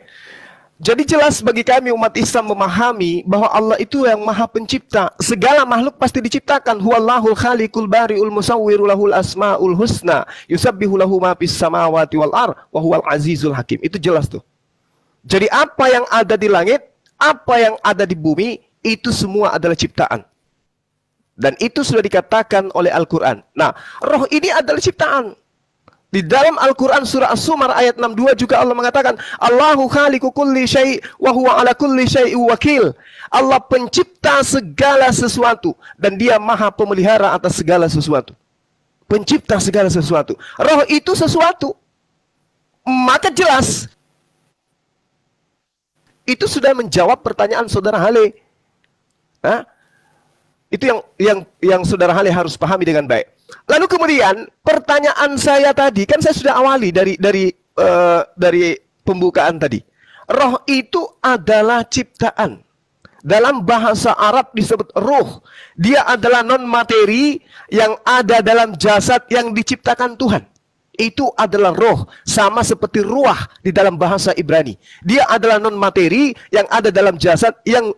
Jadi jelas bagi kami umat Islam memahami bahwa Allah itu yang maha pencipta. Segala makhluk pasti diciptakan. Huwallahul khaliqul bari'ul musawwiru lahul asma'ul husna. Yusabbihu lahu ma fis samawati wal ar wa huwal azizul hakim. Itu jelas tuh. Jadi apa yang ada di langit, apa yang ada di bumi, itu semua adalah ciptaan. Dan itu sudah dikatakan oleh Al-Quran. Nah, roh ini adalah ciptaan. Di dalam Al-Quran surah As-Zumar ayat 62 juga Allah mengatakan, Allahu khaliqu kulli syai' wa huwa ala kulli syai'in wakil. Allah pencipta segala sesuatu dan dia maha pemelihara atas segala sesuatu. Pencipta segala sesuatu. Roh itu sesuatu. Maka jelas itu sudah menjawab pertanyaan saudara Hale. Hah? Itu yang saudara Hale harus pahami dengan baik. Lalu kemudian pertanyaan saya tadi, kan saya sudah awali dari pembukaan tadi. Roh itu adalah ciptaan. Dalam bahasa Arab disebut ruh. Dia adalah non materi yang ada dalam jasad yang diciptakan Tuhan. Itu adalah roh, sama seperti ruah di dalam bahasa Ibrani. Dia adalah non materi yang ada dalam jasad yang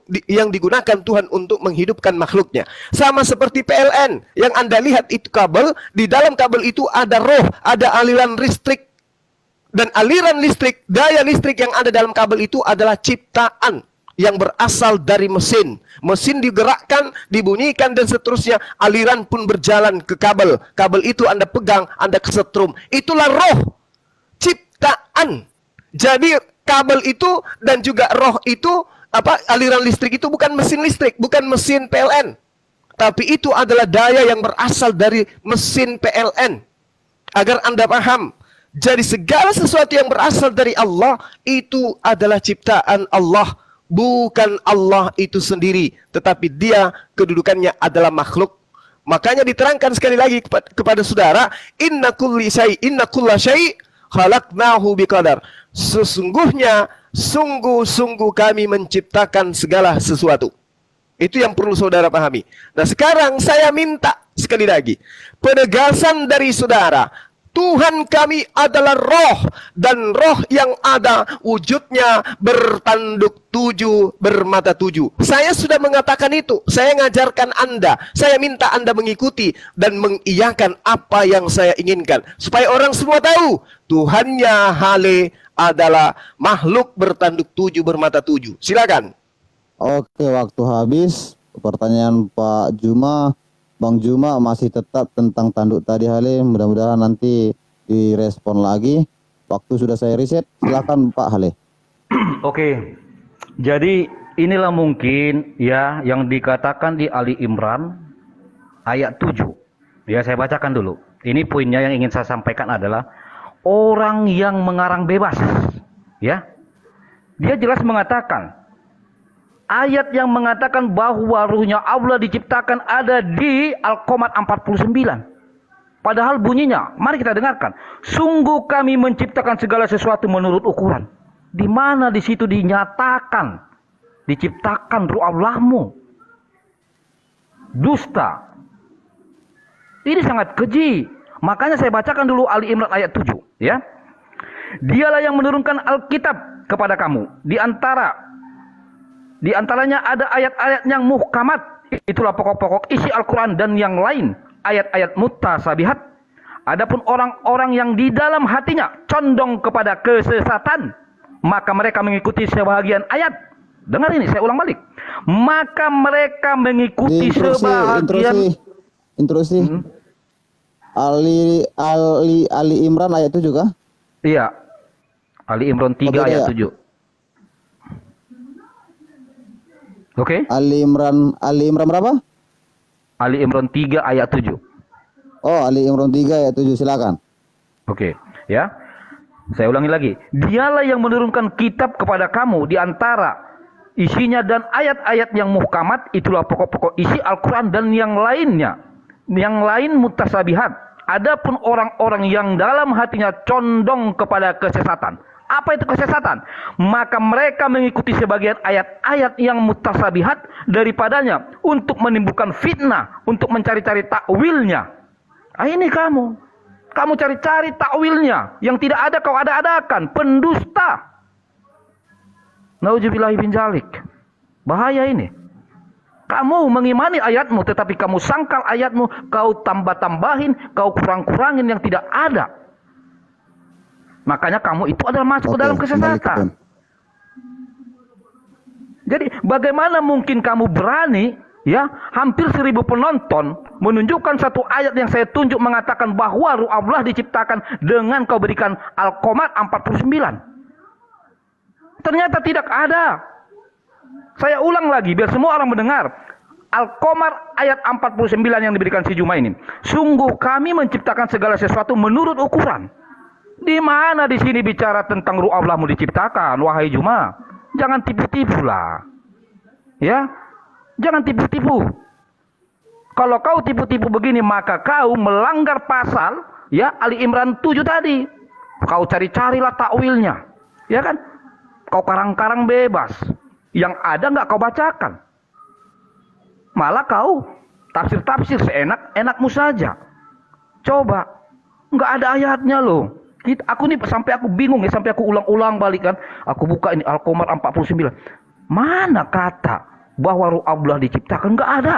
digunakan Tuhan untuk menghidupkan makhluknya. Sama seperti PLN yang Anda lihat itu kabel, di dalam kabel itu ada roh, ada aliran listrik. Dan aliran listrik, daya listrik yang ada dalam kabel itu adalah ciptaan yang berasal dari mesin. Mesin digerakkan, dibunyikan dan seterusnya. Aliran pun berjalan ke kabel. Kabel itu Anda pegang, Anda kesetrum. Itulah roh. Ciptaan. Jadi kabel itu dan juga roh itu, aliran listrik itu bukan mesin listrik, bukan mesin PLN. Tapi itu adalah daya yang berasal dari mesin PLN. Agar Anda paham. Jadi segala sesuatu yang berasal dari Allah itu adalah ciptaan Allah. Bukan Allah itu sendiri, tetapi dia kedudukannya adalah makhluk. Makanya diterangkan sekali lagi kepada saudara, inna kulla syai' khalaqnahu biqadar. Sesungguhnya, sungguh-sungguh kami menciptakan segala sesuatu. Itu yang perlu saudara pahami. Nah sekarang saya minta sekali lagi, penegasan dari saudara. Tuhan kami adalah roh, dan roh yang ada wujudnya bertanduk 7, bermata 7. Saya sudah mengatakan itu, saya ngajarkan Anda, saya minta Anda mengikuti dan mengiyakan apa yang saya inginkan, supaya orang semua tahu Tuhannya Hale adalah makhluk bertanduk 7, bermata 7. Silakan. Oke, waktu habis. Pertanyaan Pak Juma. Bang Juma masih tetap tentang tanduk tadi Hale, mudah-mudahan nanti direspon lagi. Waktu sudah saya riset, silakan Pak Hale. Oke, jadi inilah mungkin ya yang dikatakan di Ali Imran ayat 7. Ya saya bacakan dulu. Ini poinnya yang ingin saya sampaikan adalah orang yang mengarang bebas. Ya, dia jelas mengatakan ayat yang mengatakan bahwa ruhnya Allah diciptakan ada di Al-Qamar 49. Padahal bunyinya, mari kita dengarkan. Sungguh kami menciptakan segala sesuatu menurut ukuran. Di mana di situ dinyatakan diciptakan ruh Allahmu? Dusta. Ini sangat keji. Makanya saya bacakan dulu Ali Imran ayat 7, ya. Dialah yang menurunkan Alkitab kepada kamu. Di antaranya ada ayat-ayat yang muhkamat. Itulah pokok-pokok isi Al-Quran dan yang lain. Ayat-ayat mutasabihat. Adapun orang-orang yang di dalam hatinya condong kepada kesesatan, maka mereka mengikuti sebahagian ayat. Dengar ini, saya ulang balik. Maka mereka mengikuti sebahagian. Intrusi. Ali Imran ayat 7 kah? Iya. Ali Imran 3 ayat 7. Oke. Ali Imran berapa? Ali Imran 3 ayat 7. Oh, Ali Imran 3 ayat 7, silakan. Oke, ya. Saya ulangi lagi. Dialah yang menurunkan kitab kepada kamu di antara isinya dan ayat-ayat yang muhkamat, itulah pokok-pokok isi Al-Quran dan yang lainnya. Yang lain mutasabihat. Adapun orang-orang yang dalam hatinya condong kepada kesesatan, Apa itu kesesatan? Maka mereka mengikuti sebagian ayat-ayat yang mutasabihat daripadanya untuk menimbulkan fitnah, untuk mencari-cari takwilnya. Ini kamu cari-cari takwilnya yang tidak ada kau ada-adakan, pendusta. Nauzubillahi min dzalik. Bahaya ini. Kamu mengimani ayatmu, tetapi kamu sangkal ayatmu, kau tambah-tambahin, kau kurang-kurangin yang tidak ada. Makanya kamu itu adalah masuk ke dalam kesesatan. Jadi bagaimana mungkin kamu berani, ya, hampir 1000 penonton menunjukkan satu ayat yang saya tunjuk mengatakan bahwa ruh Allah diciptakan dengan kau berikan Al-Qamar 49. Ternyata tidak ada. Saya ulang lagi biar semua orang mendengar. Al-Qamar ayat 49 yang diberikan si Juma ini. Sungguh kami menciptakan segala sesuatu menurut ukuran. Di mana di sini bicara tentang ruh Allah mau diciptakan, wahai Juma? Jangan tipu-tipu lah. Ya? Jangan tipu-tipu. Kalau kau tipu-tipu begini, maka kau melanggar pasal, ya, Ali Imran 7 tadi. Kau cari-carilah takwilnya. Ya kan? Kau karang-karang bebas. Yang ada nggak kau bacakan. Malah kau tafsir-tafsir seenak-enakmu saja. Coba. Nggak ada ayatnya loh. Aku nih sampai aku bingung ya, sampai aku ulang-ulang balik kan. Aku buka ini Al-Qamar 49. Mana kata bahwa ruh Allah diciptakan? Nggak ada.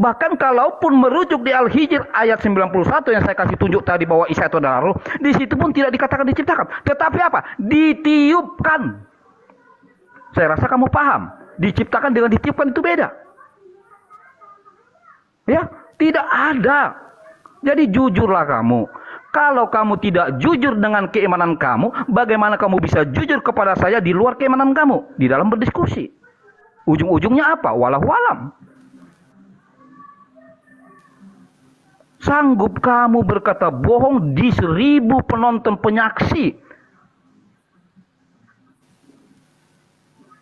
Bahkan kalaupun merujuk di Al-Hijr ayat 91 yang saya kasih tunjuk tadi bahwa Isa itu adalah ruh, di situ pun tidak dikatakan diciptakan. Tetapi apa? Ditiupkan. Saya rasa kamu paham. Diciptakan dengan ditiupkan itu beda. Ya, tidak ada. Jadi jujurlah kamu. Kalau kamu tidak jujur dengan keimanan kamu, bagaimana kamu bisa jujur kepada saya di luar keimanan kamu? Di dalam berdiskusi. Ujung-ujungnya apa? Wallahu alam. Sanggup kamu berkata bohong di 1000 penonton penyaksi.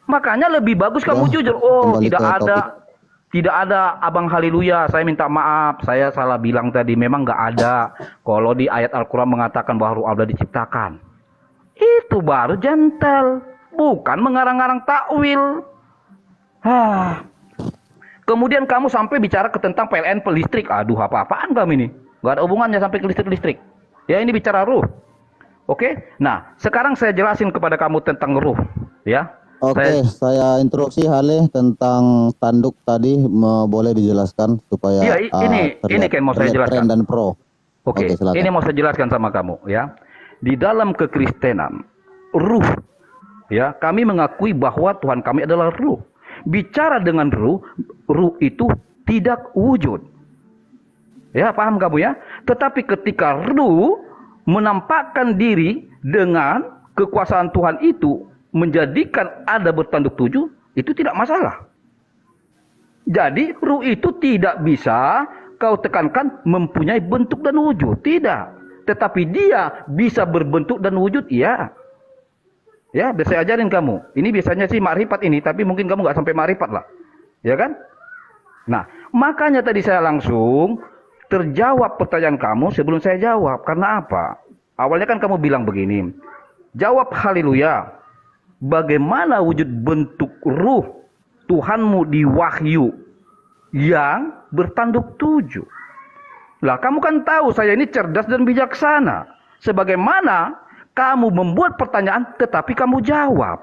Makanya lebih bagus kamu jujur. Oh, tidak ada Abang Haleluya, saya minta maaf, saya salah bilang tadi, memang nggak ada. Kalau di ayat Al-Quran mengatakan bahwa ruh Allah diciptakan, itu baru gentle, bukan mengarang-arang takwil. Kemudian kamu sampai bicara ke tentang PLN pelistrik. Aduh, apa-apaan kamu ini? Nggak ada hubungannya sampai ke listrik-listrik. Ya, ini bicara ruh. Oke? Nah, sekarang saya jelasin kepada kamu tentang ruh. Ya. Oke, saya interupsi Hale tentang tanduk tadi, boleh dijelaskan supaya iya, ini Ken mau saya jelaskan. Dan pro. Oke, ini mau saya jelaskan sama kamu ya. Di dalam kekristenan, ruh, ya, kami mengakui bahwa Tuhan kami adalah ruh. Bicara dengan ruh itu tidak wujud. Ya, paham kamu ya? Tetapi ketika ruh menampakkan diri dengan kekuasaan Tuhan itu, menjadikan ada bertanduk 7, itu tidak masalah. Jadi ruh itu tidak bisa kau tekankan mempunyai bentuk dan wujud, tidak. Tetapi dia bisa berbentuk dan wujud, iya. Ya, biasa saya ajarin kamu. Ini biasanya sih makrifat ini, tapi mungkin kamu nggak sampai makrifat lah, ya kan? Nah, makanya tadi saya langsung terjawab pertanyaan kamu sebelum saya jawab. Karena apa? Awalnya kan kamu bilang begini, jawab haleluya. Bagaimana wujud bentuk ruh Tuhanmu di wahyu yang bertanduk 7? Lah, kamu kan tahu saya ini cerdas dan bijaksana. Sebagaimana kamu membuat pertanyaan tetapi kamu jawab,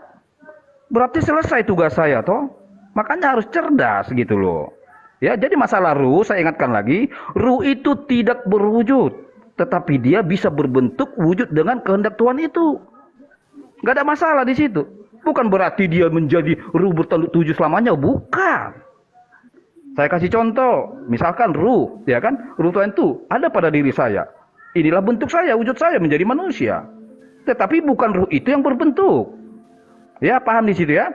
berarti selesai tugas saya toh. Makanya harus cerdas gitu loh. Ya, jadi masalah ruh, saya ingatkan lagi, ruh itu tidak berwujud, tetapi dia bisa berbentuk wujud dengan kehendak Tuhan itu. Gak ada masalah di situ. Bukan berarti dia menjadi ruh bertanduk 7 selamanya, bukan. Saya kasih contoh, misalkan ruh, ya kan? Ruh Tuhan itu ada pada diri saya. Inilah bentuk saya, wujud saya menjadi manusia. Tetapi bukan ruh itu yang berbentuk. Ya, paham di situ ya?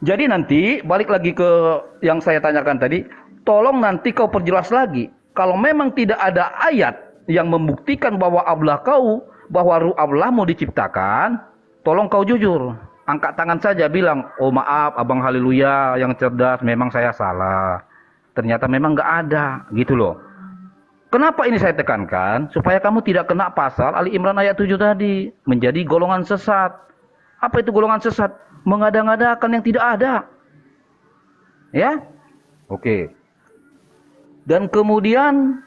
Jadi nanti balik lagi ke yang saya tanyakan tadi, tolong nanti kau perjelas lagi. Kalau memang tidak ada ayat yang membuktikan bahwa bahwa ruh Allah mau diciptakan, tolong kau jujur. Angkat tangan saja bilang, oh maaf Abang Haleluya yang cerdas, memang saya salah. Ternyata memang nggak ada, gitu loh. Kenapa ini saya tekankan? Supaya kamu tidak kena pasal Ali Imran ayat 7 tadi. Menjadi golongan sesat. Apa itu golongan sesat? Mengada-ngadakan yang tidak ada. Ya? Oke. Dan kemudian,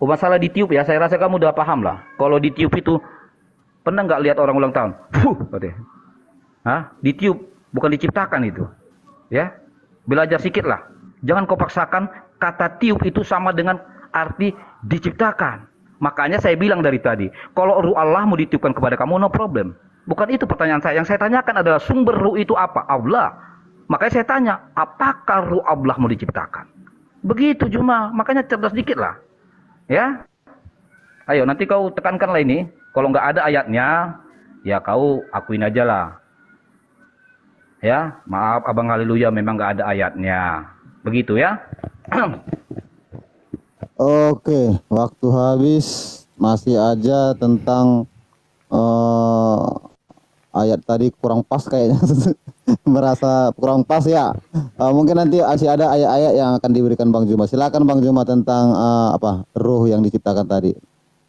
masalah ditiup ya, saya rasa kamu udah paham lah. Kalau ditiup itu, pernah nggak lihat orang ulang tahun? Hah? Ditiup, bukan diciptakan itu. Ya? Belajar sedikit lah. Jangan kau paksakan kata tiup itu sama dengan arti diciptakan. Makanya saya bilang dari tadi, kalau ruh Allah mau ditiupkan kepada kamu, no problem. Bukan itu pertanyaan saya. Yang saya tanyakan adalah sumber ruh itu apa? Allah. Makanya saya tanya, apakah ruh Allah mau diciptakan? Begitu cuma, makanya cerdas dikit lah. Ya. Ayo nanti kau tekankanlah ini. Kalau nggak ada ayatnya, ya kau akuin aja lah. Ya, maaf Abang Haleluya memang nggak ada ayatnya. Begitu ya. Oke, waktu habis, masih aja tentang ayat tadi kurang pas kayaknya. Merasa kurang pas ya. Mungkin nanti masih ada ayat-ayat yang akan diberikan Bang Juma. Silakan Bang Juma tentang ruh yang diciptakan tadi.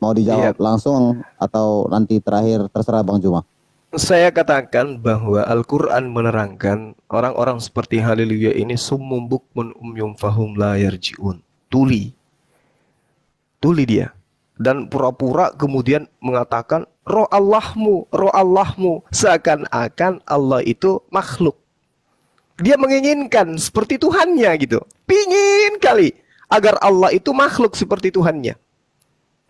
Mau dijawab langsung atau nanti terakhir, terserah Bang Juma. Saya katakan bahwa Al-Quran menerangkan orang-orang seperti Haleluya ini summum bukmun umyum fahum la yarji'un. Tuli dia. Dan pura-pura kemudian mengatakan roh Allahmu. Seakan-akan Allah itu makhluk. Dia menginginkan seperti Tuhannya gitu. Pingin kali agar Allah itu makhluk seperti Tuhannya.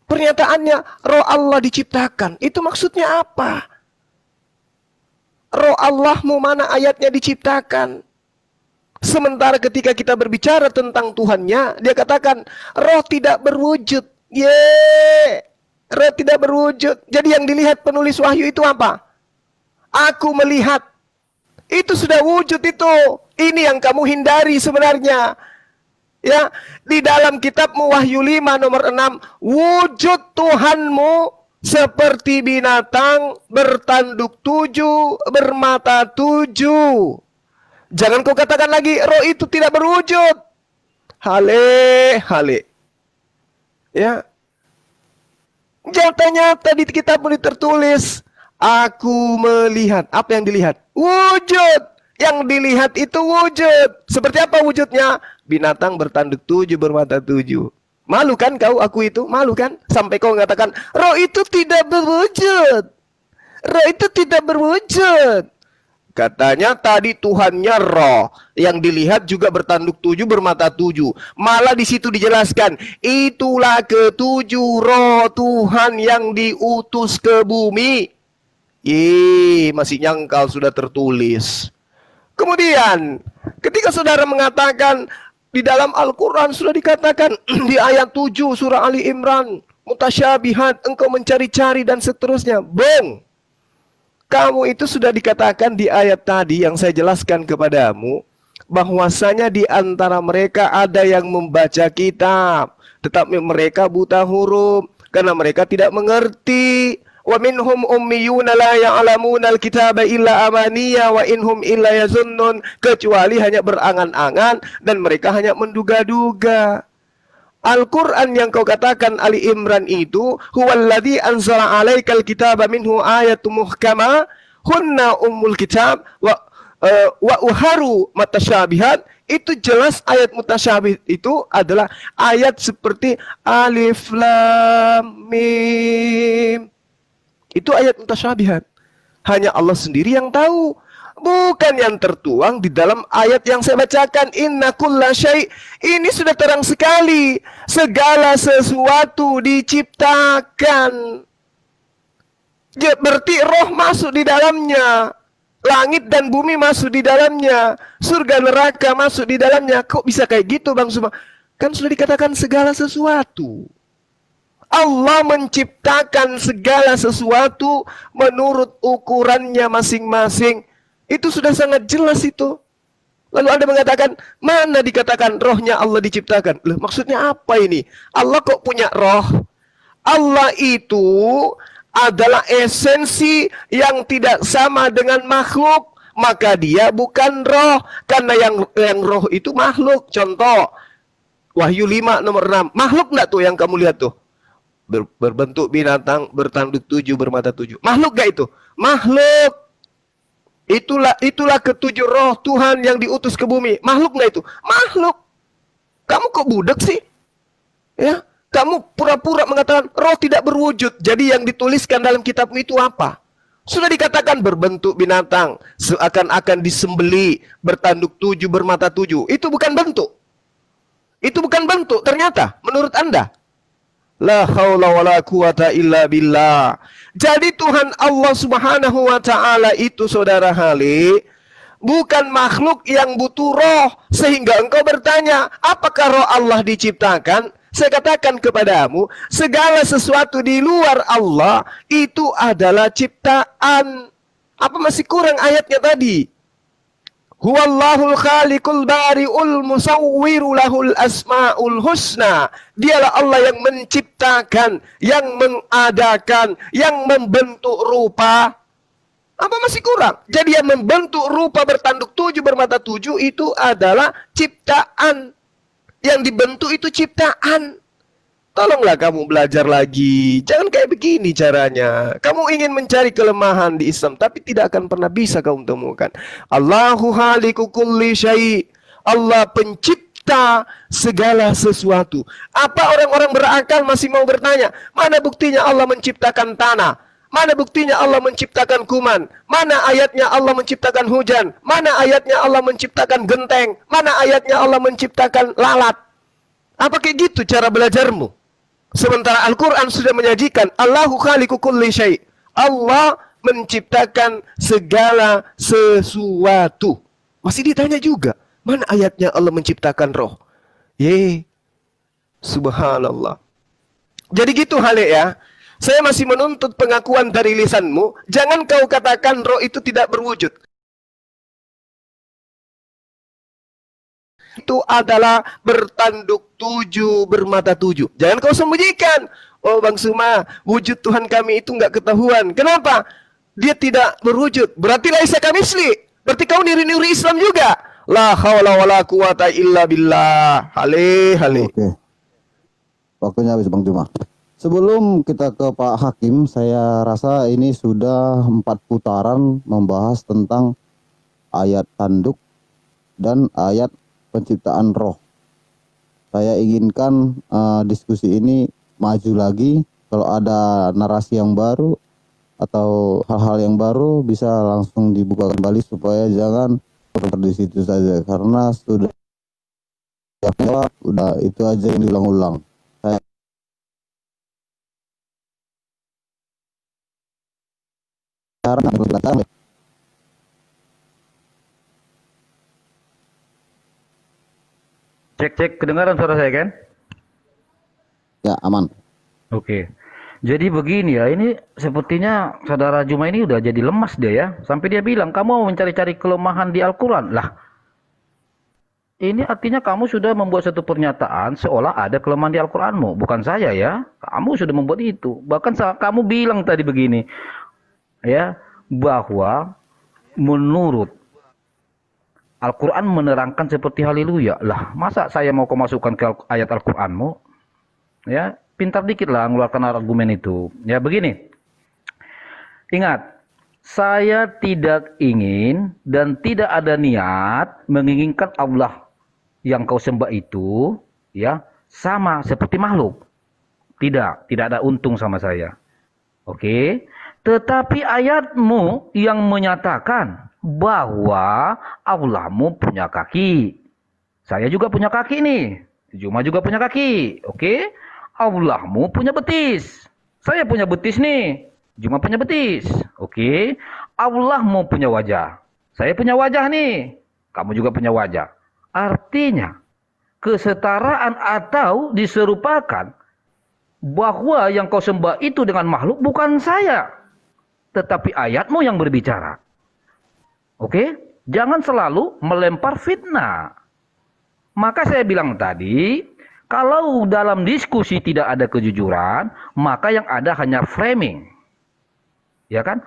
Pernyataannya roh Allah diciptakan. Itu maksudnya apa? Roh Allahmu mana ayatnya diciptakan? Sementara ketika kita berbicara tentang Tuhannya, dia katakan roh tidak berwujud. Roh tidak berwujud. Jadi yang dilihat penulis wahyu itu apa? Aku melihat. Itu sudah wujud itu. Ini yang kamu hindari sebenarnya. Ya, di dalam kitabmu Wahyu 5 nomor 6, wujud Tuhanmu seperti binatang bertanduk 7, bermata 7. Jangan kau katakan lagi roh itu tidak berwujud. Hale. Ya. Nyata-nyata di kitab ini tertulis, aku melihat. Apa yang dilihat? Wujud. Yang dilihat itu wujud. Seperti apa wujudnya? Binatang bertanduk 7, bermata 7. Malu kan kau aku itu? Malu kan? Sampai kau mengatakan, roh itu tidak berwujud. Roh itu tidak berwujud. Katanya tadi Tuhannya roh. Yang dilihat juga bertanduk 7, bermata 7. Malah di situ dijelaskan, itulah ketujuh roh Tuhan yang diutus ke bumi. Masih nyangkal sudah tertulis. Kemudian, ketika saudara mengatakan, di dalam Al-Quran sudah dikatakan di ayat 7 surah Ali Imran, mutasyabihat, engkau mencari-cari dan seterusnya. Bong, kamu itu sudah dikatakan di ayat tadi yang saya jelaskan kepadamu, bahwasanya di antara mereka ada yang membaca kitab, tetapi mereka buta huruf karena mereka tidak mengerti. Wa minhum ummiyuna la ya'lamuna al-kitaba illa amaniya wa inhum illa yazunnun, kecuali hanya berangan-angan dan mereka hanya menduga-duga. Al-Quran yang kau katakan Ali Imran itu, huwallazi anzala alaikal kitaba minhu ayatun muhkama hunna ummul kitab wa uharu mutasyabihat. Itu jelas ayat mutasyabih itu adalah ayat seperti alif lam mim. Itu ayat mutasyabihat. Hanya Allah sendiri yang tahu. Bukan yang tertuang di dalam ayat yang saya bacakan. Inna kulla syai'. Ini sudah terang sekali. Segala sesuatu diciptakan. Berarti roh masuk di dalamnya. Langit dan bumi masuk di dalamnya. Surga neraka masuk di dalamnya. Kok bisa kayak gitu Bang Suma? Kan sudah dikatakan segala sesuatu. Allah menciptakan segala sesuatu menurut ukurannya masing-masing. Itu sudah sangat jelas itu. Lalu Anda mengatakan, mana dikatakan rohnya Allah diciptakan? Loh, maksudnya apa ini? Allah kok punya roh? Allah itu adalah esensi yang tidak sama dengan makhluk. Maka dia bukan roh. Karena yang roh itu makhluk. Contoh, Wahyu 5 nomor 6. Makhluk enggak tuh yang kamu lihat tuh? Berbentuk binatang, bertanduk 7, bermata 7. Makhluk enggak itu? Makhluk. Itulah ketujuh roh Tuhan yang diutus ke bumi. Makhluk enggak itu? Makhluk. Kamu kok budak sih? Ya, kamu pura-pura mengatakan roh tidak berwujud. Jadi yang dituliskan dalam kitabmu itu apa? Sudah dikatakan berbentuk binatang, seakan-akan disembeli, bertanduk 7, bermata 7. Itu bukan bentuk. Itu bukan bentuk ternyata menurut Anda. La haula wala quwata illa billah. Jadi Tuhan Allah Subhanahu wa taala itu saudara Hali bukan makhluk yang butuh roh sehingga engkau bertanya, apakah roh Allah diciptakan? Saya katakan kepadamu, segala sesuatu di luar Allah itu adalah ciptaan. Apa masih kurang ayatnya tadi? Huwallahul khaliqul bari'ul musawwiru lahul asma'ul husna. Dialah Allah yang menciptakan, yang mengadakan, yang membentuk rupa. Apa masih kurang? Jadi yang membentuk rupa bertanduk 7, bermata 7 itu adalah ciptaan. Yang dibentuk itu ciptaan. Tolonglah kamu belajar lagi. Jangan kayak begini caranya. Kamu ingin mencari kelemahan di Islam, tapi tidak akan pernah bisa kamu temukan. Allahu khaliqu kulli syai'. Allah pencipta segala sesuatu. Apa orang-orang berakal masih mau bertanya, mana buktinya Allah menciptakan tanah? Mana buktinya Allah menciptakan kuman? Mana ayatnya Allah menciptakan hujan? Mana ayatnya Allah menciptakan genteng? Mana ayatnya Allah menciptakan lalat? Apa kayak gitu cara belajarmu? Sementara Al-Quran sudah menyajikan Allahu khaliqu kulli syai'. Allah menciptakan segala sesuatu. Masih ditanya juga, mana ayatnya Allah menciptakan roh? Subhanallah. Jadi gitu Hale ya. Saya masih menuntut pengakuan dari lisanmu. Jangan kau katakan roh itu tidak berwujud. Itu adalah bertanduk 7, bermata 7. Jangan kau sembunyikan. Oh Bang Suma, wujud Tuhan kami itu enggak ketahuan. Kenapa? Dia tidak berwujud. Berarti laisa kamisli. Berarti kau niru-niru Islam juga. La haula wala quwata illa billah. Hale. Oke. Waktunya habis Bang Juma. Sebelum kita ke Pak Hakim, saya rasa ini sudah 4 putaran membahas tentang ayat tanduk dan ayat penciptaan roh. Saya inginkan diskusi ini maju lagi. Kalau ada narasi yang baru atau hal-hal yang baru bisa langsung dibuka kembali supaya jangan di situ saja karena sudah itu aja yang diulang-ulang. Cek kedengaran suara saya kan? Ya, aman. Oke. Jadi begini ya, ini sepertinya saudara Juma ini udah jadi lemas dia ya. Sampai dia bilang, kamu mau mencari-cari kelemahan di Al-Quran. Lah, ini artinya kamu sudah membuat satu pernyataan seolah ada kelemahan di Al-Quranmu. Bukan saya ya, kamu sudah membuat itu. Bahkan kamu bilang tadi begini, ya, bahwa menurut Al-Quran menerangkan seperti haleluya. Lah, masa saya mau kau masukkan ke ayat Al-Quranmu? Ya, pintar dikit lah mengeluarkan argumen itu. Ya, begini. Ingat, saya tidak ingin dan tidak ada niat menginginkan Allah yang kau sembah itu, ya, sama seperti makhluk. Tidak ada untung sama saya. Oke? Tetapi ayatmu yang menyatakan bahwa Allahmu punya kaki. Saya juga punya kaki nih. Juma juga punya kaki. Oke? Allahmu punya betis. Saya punya betis nih. Juma punya betis. Oke? Allahmu punya wajah. Saya punya wajah nih. Kamu juga punya wajah. Artinya, kesetaraan atau diserupakan bahwa yang kau sembah itu dengan makhluk bukan saya. Tetapi ayatmu yang berbicara. Oke? Jangan selalu melempar fitnah. Maka saya bilang tadi, kalau dalam diskusi tidak ada kejujuran, maka yang ada hanya framing. Ya kan?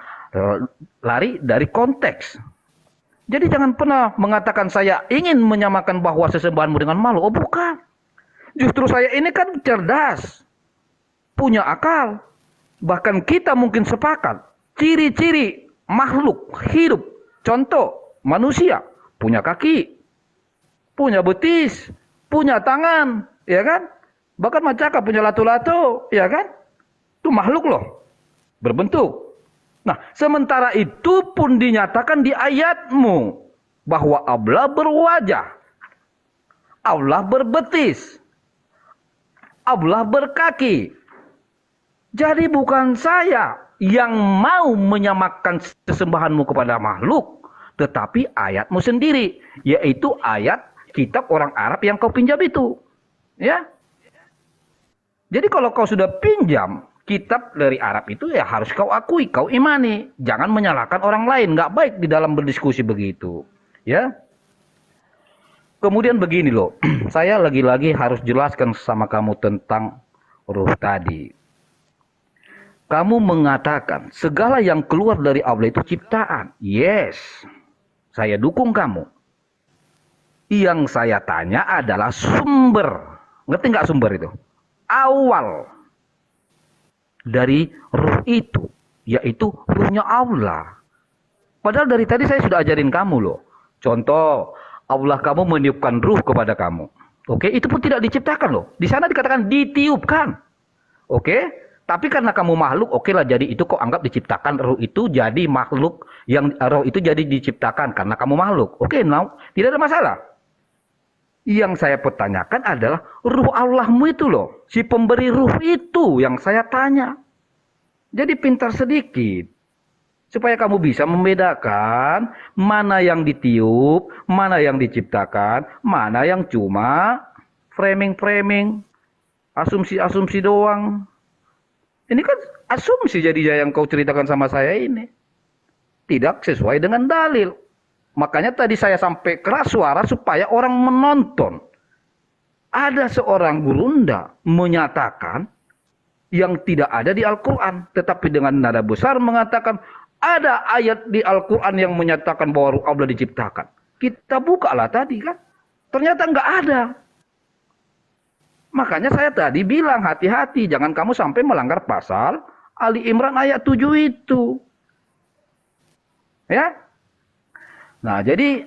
Lari dari konteks. Jadi jangan pernah mengatakan saya ingin menyamakan bahwa sesembahanmu dengan makhluk. Oh bukan. Justru saya ini kan cerdas, punya akal. Bahkan kita mungkin sepakat, ciri-ciri makhluk hidup, contoh manusia, punya kaki, punya betis, punya tangan, ya kan? Bahkan macaka punya lato-lato, ya kan? Itu makhluk loh, berbentuk. Nah, sementara itu pun dinyatakan di ayatmu bahwa Allah berwajah, Allah berbetis, Allah berkaki. Jadi bukan saya yang mau menyamakan sesembahanmu kepada makhluk, tetapi ayatmu sendiri, yaitu ayat kitab orang Arab yang kau pinjam itu. Ya. Jadi kalau kau sudah pinjam kitab dari Arab itu, ya harus kau akui, kau imani. Jangan menyalahkan orang lain, nggak baik di dalam berdiskusi begitu. Ya. Kemudian begini loh, saya lagi-lagi harus jelaskan sama kamu tentang ruh tadi. Kamu mengatakan segala yang keluar dari Allah itu ciptaan. Yes, saya dukung kamu. Yang saya tanya adalah sumber. Ngerti nggak sumber itu? Awal dari ruh itu, yaitu ruhnya Allah. Padahal dari tadi saya sudah ajarin kamu loh. Contoh, Allah kamu meniupkan ruh kepada kamu. Oke, itu pun tidak diciptakan loh. Di sana dikatakan ditiupkan. Oke. Tapi karena kamu makhluk, oke lah, jadi itu kok anggap diciptakan, roh itu jadi makhluk, yang roh itu jadi diciptakan karena kamu makhluk. Oke, now, tidak ada masalah. Yang saya pertanyakan adalah ruh Allahmu itu loh, si pemberi ruh itu yang saya tanya. Jadi pintar sedikit, supaya kamu bisa membedakan mana yang ditiup, mana yang diciptakan, mana yang cuma framing-framing, asumsi-asumsi doang. Ini kan asumsi jadinya yang kau ceritakan sama saya ini. Tidak sesuai dengan dalil. Makanya tadi saya sampai keras suara supaya orang menonton. Ada seorang gurunda menyatakan yang tidak ada di Al-Quran. Tetapi dengan nada besar mengatakan ada ayat di Al-Quran yang menyatakan bahwa ruh Allah diciptakan. Kita bukalah tadi kan. Ternyata nggak ada. Makanya saya tadi bilang hati-hati, jangan kamu sampai melanggar pasal Ali Imran ayat 7 itu. Ya. Nah, jadi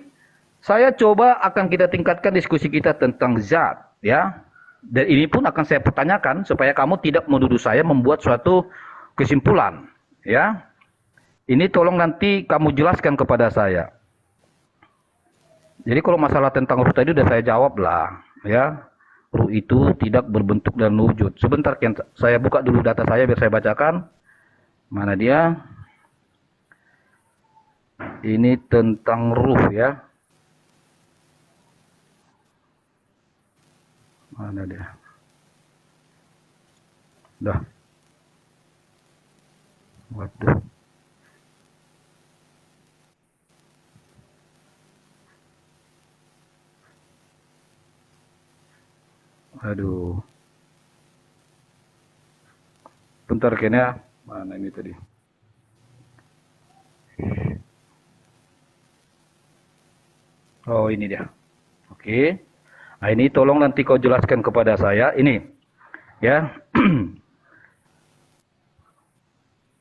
saya coba akan kita tingkatkan diskusi kita tentang zat, ya. Dan ini pun akan saya pertanyakan supaya kamu tidak menuduh saya membuat suatu kesimpulan, ya. Ini tolong nanti kamu jelaskan kepada saya. Jadi kalau masalah tentang ruh tadi udah saya jawab lah, ya. Ruh itu tidak berbentuk dan wujud. Sebentar, saya buka dulu data saya biar saya bacakan. Mana dia? Ini tentang ruh ya. Mana dia? Dah. Waduh. Aduh. Bentar kayaknya. Mana ini tadi? Oh, ini dia. Oke. Nah, ini tolong nanti kau jelaskan kepada saya. Ini. Ya.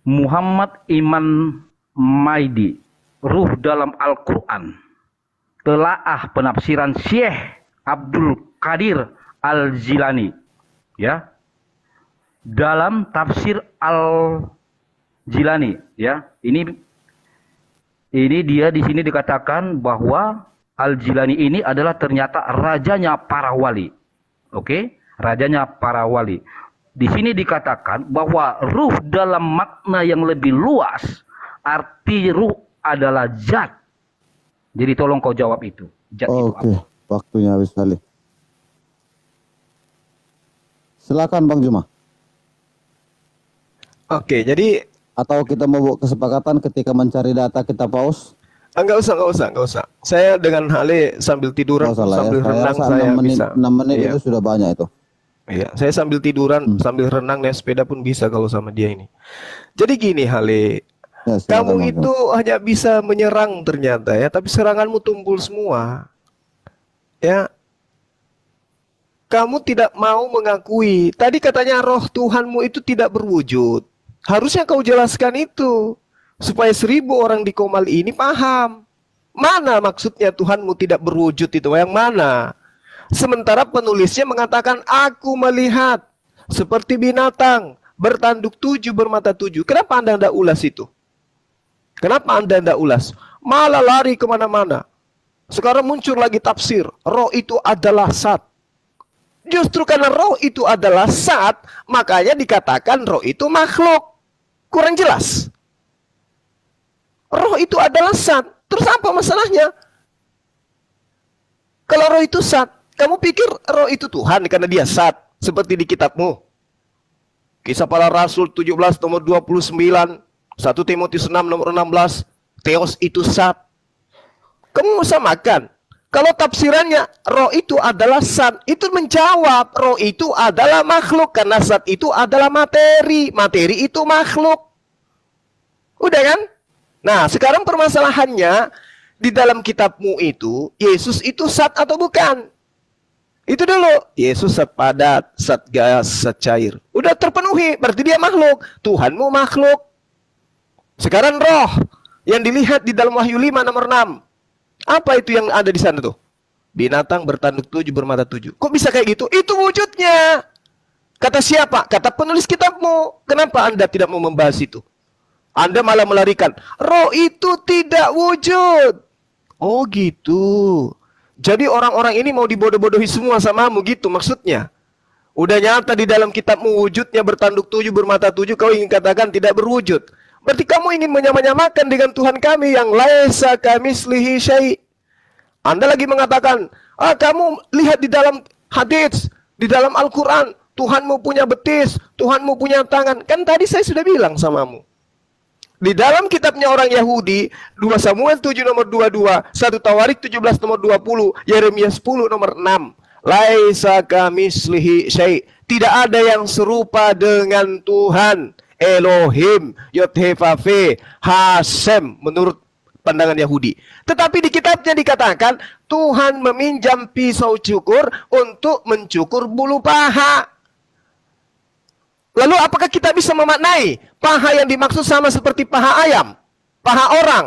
Muhammad Iman Maidi. Ruh dalam Al-Quran. Telaah penafsiran Syekh Abdul Qadir Al-Jilani, ya, dalam tafsir Al-Jilani, ya, ini dia di sini dikatakan bahwa Al-Jilani ini adalah ternyata rajanya para wali, oke, rajanya para wali. Di sini dikatakan bahwa ruh dalam makna yang lebih luas, arti ruh adalah zat. Jadi tolong kau jawab itu. Zat itu apa? Oke, waktunya habis kali. Silakan Bang Juma. Oke, jadi Atau kita mau buat kesepakatan ketika mencari data kita pause? enggak usah. Saya dengan Hale sambil tiduran, Nggak usah lah ya. sambil Saya renang rasa saya 6 menit, bisa. 6 menit Iya. itu sudah banyak itu. Iya, saya sambil tiduran, sambil renang naik sepeda pun bisa kalau sama dia ini. Jadi gini Hale, Ya, silakan, kamu Bang itu hanya bisa menyerang ternyata ya, tapi seranganmu tumpul semua. Ya, kamu tidak mau mengakui. Tadi katanya roh Tuhanmu itu tidak berwujud. Harusnya kau jelaskan itu. Supaya 1000 orang di Komal ini paham. Mana maksudnya Tuhanmu tidak berwujud itu? Yang mana? Sementara penulisnya mengatakan, aku melihat seperti binatang bertanduk 7 bermata 7. Kenapa Anda tidak ulas itu? Kenapa Anda tidak ulas? Malah lari kemana-mana. Sekarang muncul lagi tafsir. Roh itu adalah zat. Justru karena roh itu adalah zat, makanya dikatakan roh itu makhluk. Kurang jelas. Roh itu adalah zat. Terus apa masalahnya? Kalau roh itu zat, kamu pikir roh itu Tuhan karena dia zat, seperti di kitabmu. Kisah Para Rasul 17 nomor 29, 1 Timotius 6 nomor 16, Theos itu zat. Kamu samakan. Kalau tafsirannya roh itu adalah zat, itu menjawab roh itu adalah makhluk karena zat itu adalah materi. Materi itu makhluk. Udah kan? Nah, sekarang permasalahannya di dalam kitabmu itu Yesus itu zat atau bukan? Itu dulu. Yesus zat padat, zat gas, zat cair. Udah terpenuhi, berarti dia makhluk. Tuhanmu makhluk. Sekarang roh yang dilihat di dalam Wahyu 5 nomor 6. Apa itu yang ada di sana tuh? Binatang bertanduk 7 bermata 7. Kok bisa kayak gitu? Itu wujudnya. Kata siapa? Kata penulis kitabmu. Kenapa Anda tidak mau membahas itu? Anda malah melarikan. Roh itu tidak wujud. Oh gitu. Jadi orang-orang ini mau dibodoh-bodohi semua samamu gitu maksudnya. Udah nyata di dalam kitabmu wujudnya bertanduk 7 bermata 7. Kau ingin katakan tidak berwujud. Berarti kamu ingin menyamakan dengan Tuhan kami yang laisa kamitslihi syai'. Anda lagi mengatakan, kamu lihat di dalam hadits, di dalam Al-Quran, Tuhanmu punya betis, Tuhanmu punya tangan. Kan tadi saya sudah bilang samamu. Di dalam kitabnya orang Yahudi, 2 Samuel 7 nomor 22, 1 Tawarik 17 nomor 20, Yeremia 10 nomor 6. Laisa kamitslihi syai'. Tidak ada yang serupa dengan Tuhan. Elohim, Yod-Heh-Vav-He, Hasem menurut pandangan Yahudi. Tetapi di kitabnya dikatakan Tuhan meminjam pisau cukur untuk mencukur bulu paha. Lalu apakah kita bisa memaknai paha yang dimaksud sama seperti paha ayam, paha orang,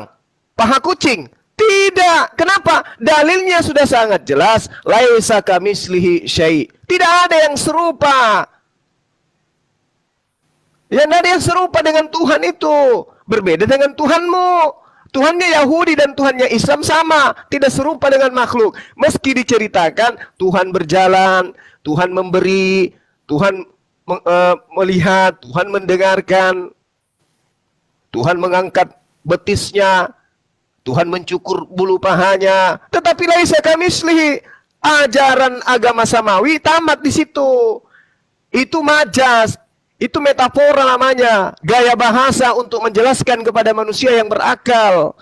paha kucing? Tidak. Kenapa? Dalilnya sudah sangat jelas. Laisa kamitslihi syai'. Tidak ada yang serupa. Ya, tidak ada yang serupa dengan Tuhan itu. Berbeda dengan Tuhanmu. Tuhannya Yahudi dan Tuhannya Islam sama. Tidak serupa dengan makhluk. Meski diceritakan Tuhan berjalan, Tuhan memberi, Tuhan melihat, Tuhan mendengarkan, Tuhan mengangkat betisnya, Tuhan mencukur bulu pahanya. Tetapi laisa kamitslihi. Ajaran agama samawi tamat di situ. Itu majas. Itu metafora namanya, gaya bahasa untuk menjelaskan kepada manusia yang berakal.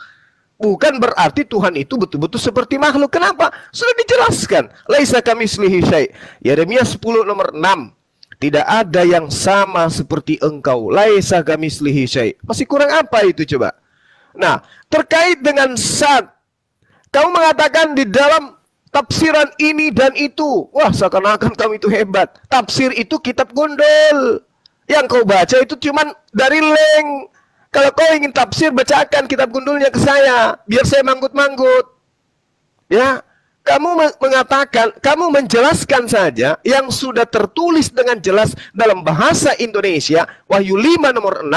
Bukan berarti Tuhan itu betul-betul seperti makhluk. Kenapa? Sudah dijelaskan. Laisa kamitslihi syai'. Yeremia 10 nomor 6. Tidak ada yang sama seperti engkau. Laisa kamitslihi syai'. Masih kurang apa itu coba? Nah, terkait dengan zat. Kamu mengatakan di dalam tafsiran ini dan itu. Wah, seakan-akan kamu itu hebat. Tafsir itu kitab gondol. Yang kau baca itu cuman dari link. Kalau kau ingin tafsir, bacakan kitab gundulnya ke saya. Biar saya manggut-manggut. Ya, kamu mengatakan, kamu menjelaskan saja yang sudah tertulis dengan jelas dalam bahasa Indonesia. Wahyu 5 nomor 6.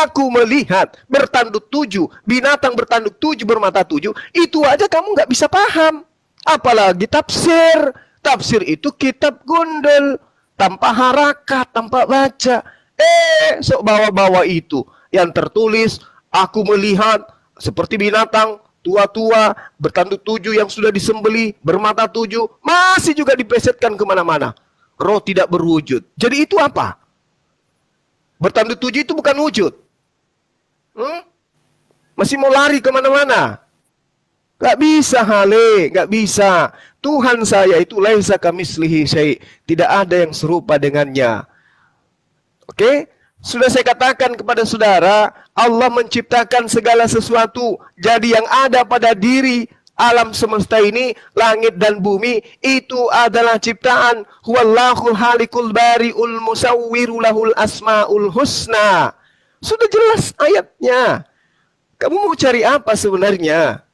Aku melihat bertanduk 7. Binatang bertanduk 7 bermata 7. Itu aja kamu nggak bisa paham. Apalagi tafsir. Tafsir itu kitab gundul. Tanpa harakat, tanpa baca. Sok bawa-bawa itu. Yang tertulis, aku melihat seperti binatang tua-tua, bertanduk 7 yang sudah disembeli, bermata 7. Masih juga dipesetkan kemana-mana. Roh tidak berwujud. Jadi itu apa? Bertanduk 7 itu bukan wujud. Masih mau lari kemana-mana. Gak bisa Hale, gak bisa. Tuhan saya itu laisa kamitslihi syai'. Tidak ada yang serupa dengannya. Oke? Sudah saya katakan kepada saudara, Allah menciptakan segala sesuatu. Jadi yang ada pada diri alam semesta ini, langit dan bumi itu adalah ciptaan. Huwallahul halikul bari'ul musawwiru lahul asmaul husna. Sudah jelas ayatnya. Kamu mau cari apa sebenarnya?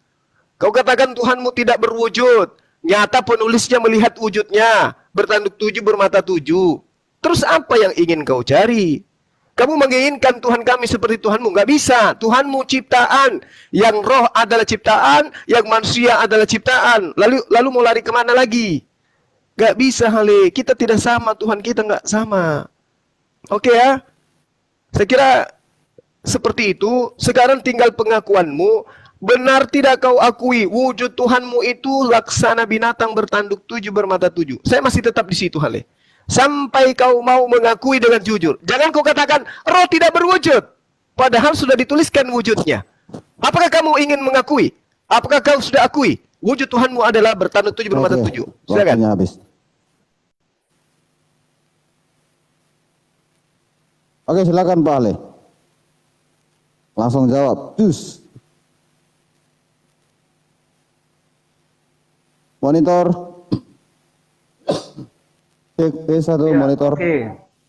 Kau katakan Tuhanmu tidak berwujud. Nyata penulisnya melihat wujudnya. Bertanduk 7, bermata 7. Terus apa yang ingin kau cari? Kamu menginginkan Tuhan kami seperti Tuhanmu. Nggak bisa. Tuhanmu ciptaan. Yang roh adalah ciptaan. Yang manusia adalah ciptaan. Lalu mau lari kemana lagi? Nggak bisa, Hale. Kita tidak sama. Tuhan kita nggak sama. Oke ya? Saya kira seperti itu. Sekarang tinggal pengakuanmu. Benar tidak kau akui wujud Tuhanmu itu laksana binatang bertanduk 7, bermata 7. Saya masih tetap di situ, Hale. Sampai kau mau mengakui dengan jujur. Jangan kau katakan roh tidak berwujud. Padahal sudah dituliskan wujudnya. Apakah kamu ingin mengakui? Apakah kau sudah akui wujud Tuhanmu adalah bertanduk 7, bermata 7? Silakan. Waktunya habis. Oke, silakan Pak Ale. Langsung jawab. Jus. Monitor. Cek P1 Ya, monitor.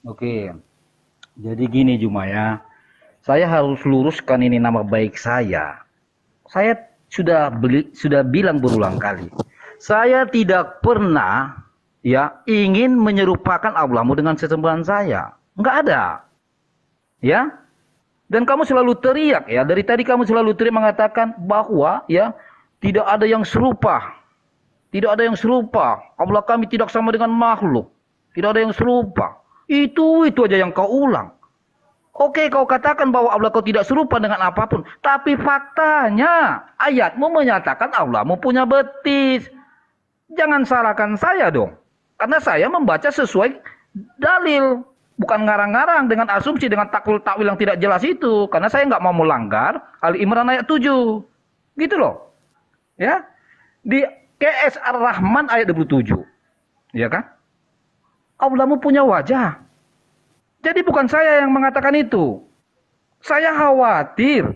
Oke. Jadi gini Juma ya. Saya harus luruskan ini nama baik saya. Saya sudah bilang berulang kali. Saya tidak pernah ya ingin menyerupakan Allahmu dengan sesembahan saya. Enggak ada. Ya. Dan kamu selalu teriak ya. Dari tadi kamu selalu teriak mengatakan bahwa ya tidak ada yang serupa. Tidak ada yang serupa. Allah kami tidak sama dengan makhluk. Tidak ada yang serupa. Itu aja yang kau ulang. Oke, kau katakan bahwa Allah kau tidak serupa dengan apapun. Tapi faktanya, ayatmu menyatakan Allahmu punya betis. Jangan salahkan saya dong. Karena saya membaca sesuai dalil. Bukan ngarang-ngarang dengan asumsi, dengan takwil-takwil yang tidak jelas itu. Karena saya nggak mau melanggar Ali Imran ayat 7. Gitu loh. Ya. Di KS Ar-Rahman ayat 27. Ya kan? Allahmu punya wajah. Jadi bukan saya yang mengatakan itu. Saya khawatir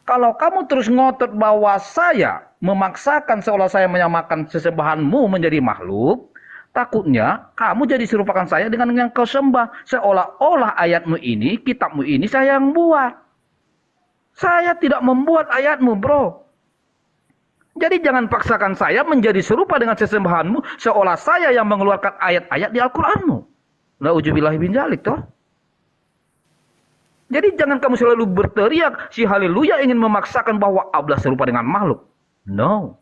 kalau kamu terus ngotot bahwa saya memaksakan seolah saya menyamakan sesembahanmu menjadi makhluk, takutnya kamu jadi serupakan saya dengan yang kau sembah. Seolah-olah ayatmu ini, kitabmu ini saya yang buat. Saya tidak membuat ayatmu, bro. Jadi jangan paksakan saya menjadi serupa dengan sesembahanmu seolah saya yang mengeluarkan ayat-ayat di Al-Qur'anmu. Na'udzubillahi min dzalik toh. Jadi jangan kamu selalu berteriak si haleluya ingin memaksakan bahwa Allah serupa dengan makhluk. No.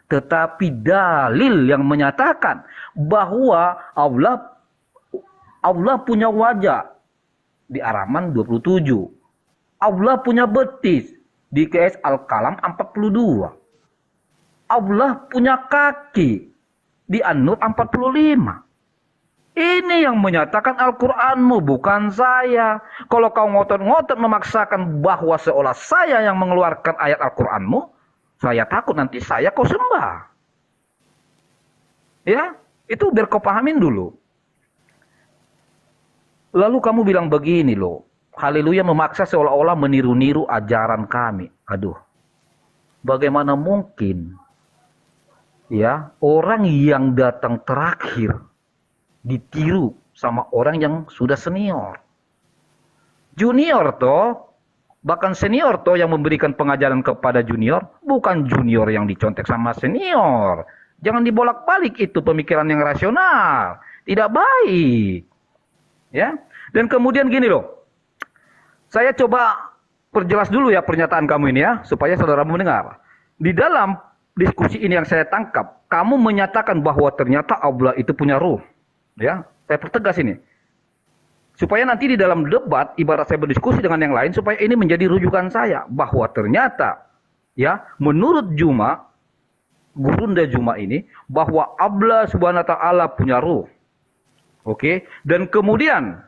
Tetapi dalil yang menyatakan bahwa Allah punya wajah di Ar-Rahman 27. Allah punya betis di KS Al-Qalam 42. Allah punya kaki di An-Nur 45. Ini yang menyatakan Al-Qur'anmu, bukan saya. Kalau kau ngotot-ngotot memaksakan bahwa seolah saya yang mengeluarkan ayat Al-Qur'anmu, saya takut nanti saya kau sembah. Ya, itu biar kau pahamin dulu. Lalu kamu bilang begini loh, haleluya memaksa seolah-olah meniru-niru ajaran kami. Aduh, bagaimana mungkin ya orang yang datang terakhir ditiru sama orang yang sudah senior. Junior toh, bahkan senior toh yang memberikan pengajaran kepada junior, bukan junior yang dicontek sama senior. Jangan dibolak-balik itu pemikiran yang rasional, tidak baik. Ya. Dan kemudian gini loh. Saya coba perjelas dulu ya pernyataan kamu ini ya, supaya saudara mendengar. Di dalam diskusi ini yang saya tangkap, kamu menyatakan bahwa ternyata Allah itu punya ruh. Ya, saya pertegas ini. Supaya nanti di dalam debat, ibarat saya berdiskusi dengan yang lain, supaya ini menjadi rujukan saya. Bahwa ternyata, ya, menurut Juma, Gurunda Juma ini, bahwa Allah Subhanahu wa Ta'ala punya ruh. Oke, dan kemudian,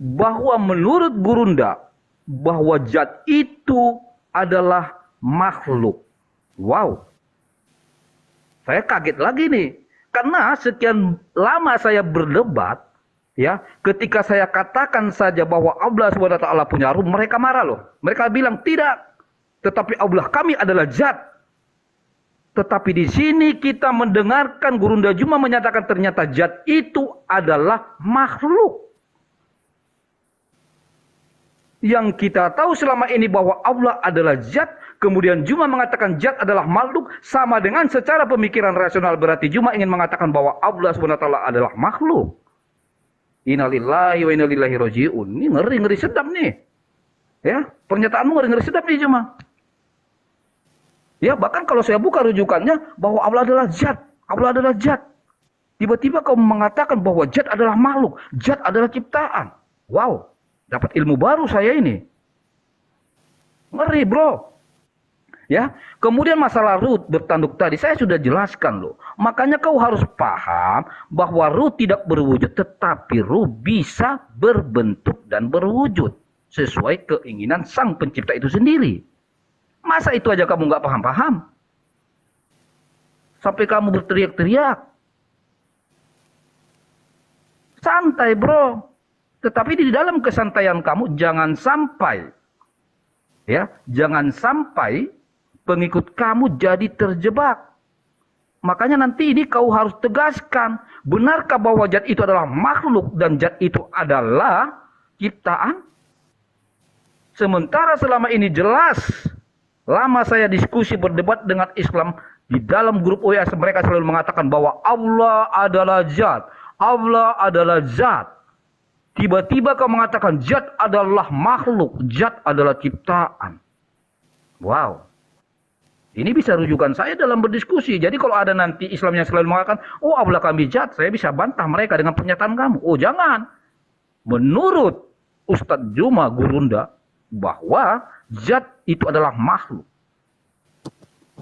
bahwa menurut Gurunda, bahwa zat itu adalah makhluk. Wow. Saya kaget lagi nih. Karena sekian lama saya berdebat, ya, ketika saya katakan saja bahwa Allah SWT punya ruh, mereka marah loh. Mereka bilang tidak. Tetapi Allah kami adalah zat. Tetapi di sini kita mendengarkan Gurunda Juma menyatakan ternyata zat itu adalah makhluk. Yang kita tahu selama ini bahwa Allah adalah zat, kemudian Juma mengatakan zat adalah makhluk, sama dengan secara pemikiran rasional berarti Juma ingin mengatakan bahwa Allah SWT adalah makhluk. Innalillahi wa inna ilaihi raji'un. Ini ngeri-ngeri sedap nih. Ya, pernyataanmu ngeri-ngeri sedap nih Juma. Ya, bahkan kalau saya buka rujukannya bahwa Allah adalah zat, Allah adalah zat. Tiba-tiba kamu mengatakan bahwa zat adalah makhluk, zat adalah ciptaan. Wow. Dapat ilmu baru saya ini. Ngeri bro. Ya, kemudian masalah Ruh bertanduk tadi saya sudah jelaskan loh. Makanya kau harus paham bahwa Ruh tidak berwujud, tetapi Ruh bisa berbentuk dan berwujud sesuai keinginan Sang Pencipta itu sendiri. Masa itu aja kamu nggak paham-paham? Sampai kamu berteriak-teriak. Santai bro. Tetapi di dalam kesantaian kamu jangan sampai pengikut kamu jadi terjebak. Makanya nanti ini kau harus tegaskan, benarkah bahwa zat itu adalah makhluk dan zat itu adalah ciptaan? Sementara selama ini jelas, lama saya diskusi berdebat dengan Islam di dalam grup OA, mereka selalu mengatakan bahwa Allah adalah zat, Allah adalah zat. Tiba-tiba kau mengatakan zat adalah makhluk, zat adalah ciptaan. Wow. Ini bisa rujukan saya dalam berdiskusi. Jadi kalau ada nanti Islam yang selalu mengatakan, oh Allah kami zat, saya bisa bantah mereka dengan pernyataan kamu. Oh jangan. Menurut Ustadz Juma Gurunda, bahwa zat itu adalah makhluk.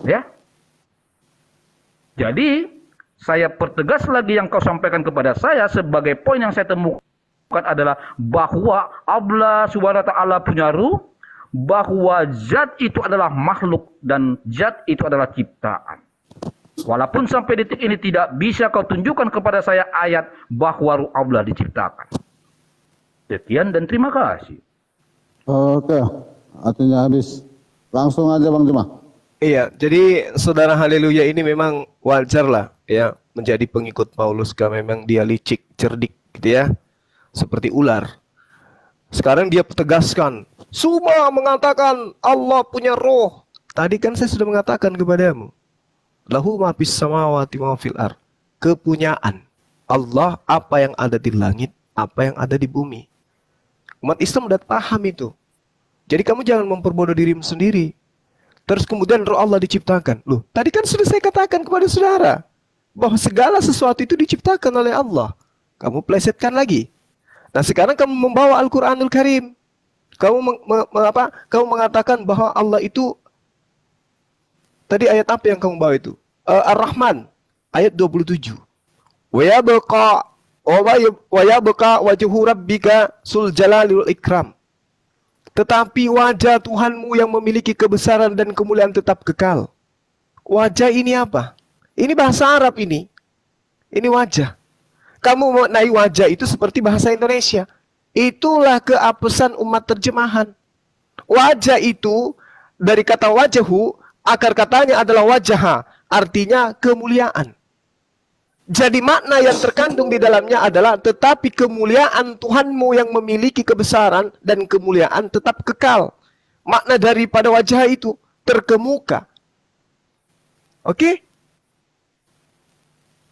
Ya. Jadi, saya pertegas lagi yang kau sampaikan kepada saya sebagai poin yang saya temukan adalah bahwa Allah Subhanahu wa taala punya ruh, bahwa zat itu adalah makhluk dan zat itu adalah ciptaan. Walaupun sampai detik ini tidak bisa kau tunjukkan kepada saya ayat bahwa ruh Allah diciptakan. Sekian dan terima kasih. Oke, artinya habis. Langsung aja Bang Juma. Iya, jadi saudara Haleluya ini memang wajar lah ya menjadi pengikut Paulus karena memang dia licik, cerdik gitu ya. Seperti ular. Sekarang dia tegaskan, semua mengatakan Allah punya roh. Tadi kan saya sudah mengatakan kepadamu, lahu ma fis samawati wa fil ard. Kepunyaan Allah, apa yang ada di langit, apa yang ada di bumi. Umat Islam udah paham itu. Jadi kamu jangan memperbodoh dirimu sendiri. Terus kemudian roh Allah diciptakan. Loh, tadi kan sudah saya katakan kepada saudara bahwa segala sesuatu itu diciptakan oleh Allah. Kamu plesetkan lagi. Nah sekarang kamu membawa Al-Quranul Karim. Kamu kamu mengatakan bahwa Allah itu, tadi ayat apa yang kamu bawa itu? Ar-Rahman, ayat 27. Wa yabqa wajhu rabbika sul jalali wal ikram. Tetapi wajah Tuhanmu yang memiliki kebesaran dan kemuliaan tetap kekal. Wajah ini apa? Ini bahasa Arab ini. Ini wajah. Kamu memaknai wajah itu seperti bahasa Indonesia. Itulah keapesen umat terjemahan. Wajah itu dari kata wajahu, akar katanya adalah wajaha, artinya kemuliaan. Jadi makna yang terkandung di dalamnya adalah tetapi kemuliaan Tuhanmu yang memiliki kebesaran dan kemuliaan tetap kekal. Makna daripada wajah itu terkemuka. Oke?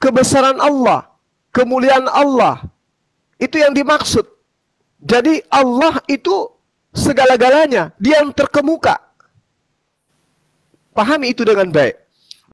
Kebesaran Allah, kemuliaan Allah, itu yang dimaksud. Jadi Allah itu segala-galanya, dia yang terkemuka. Pahami itu dengan baik.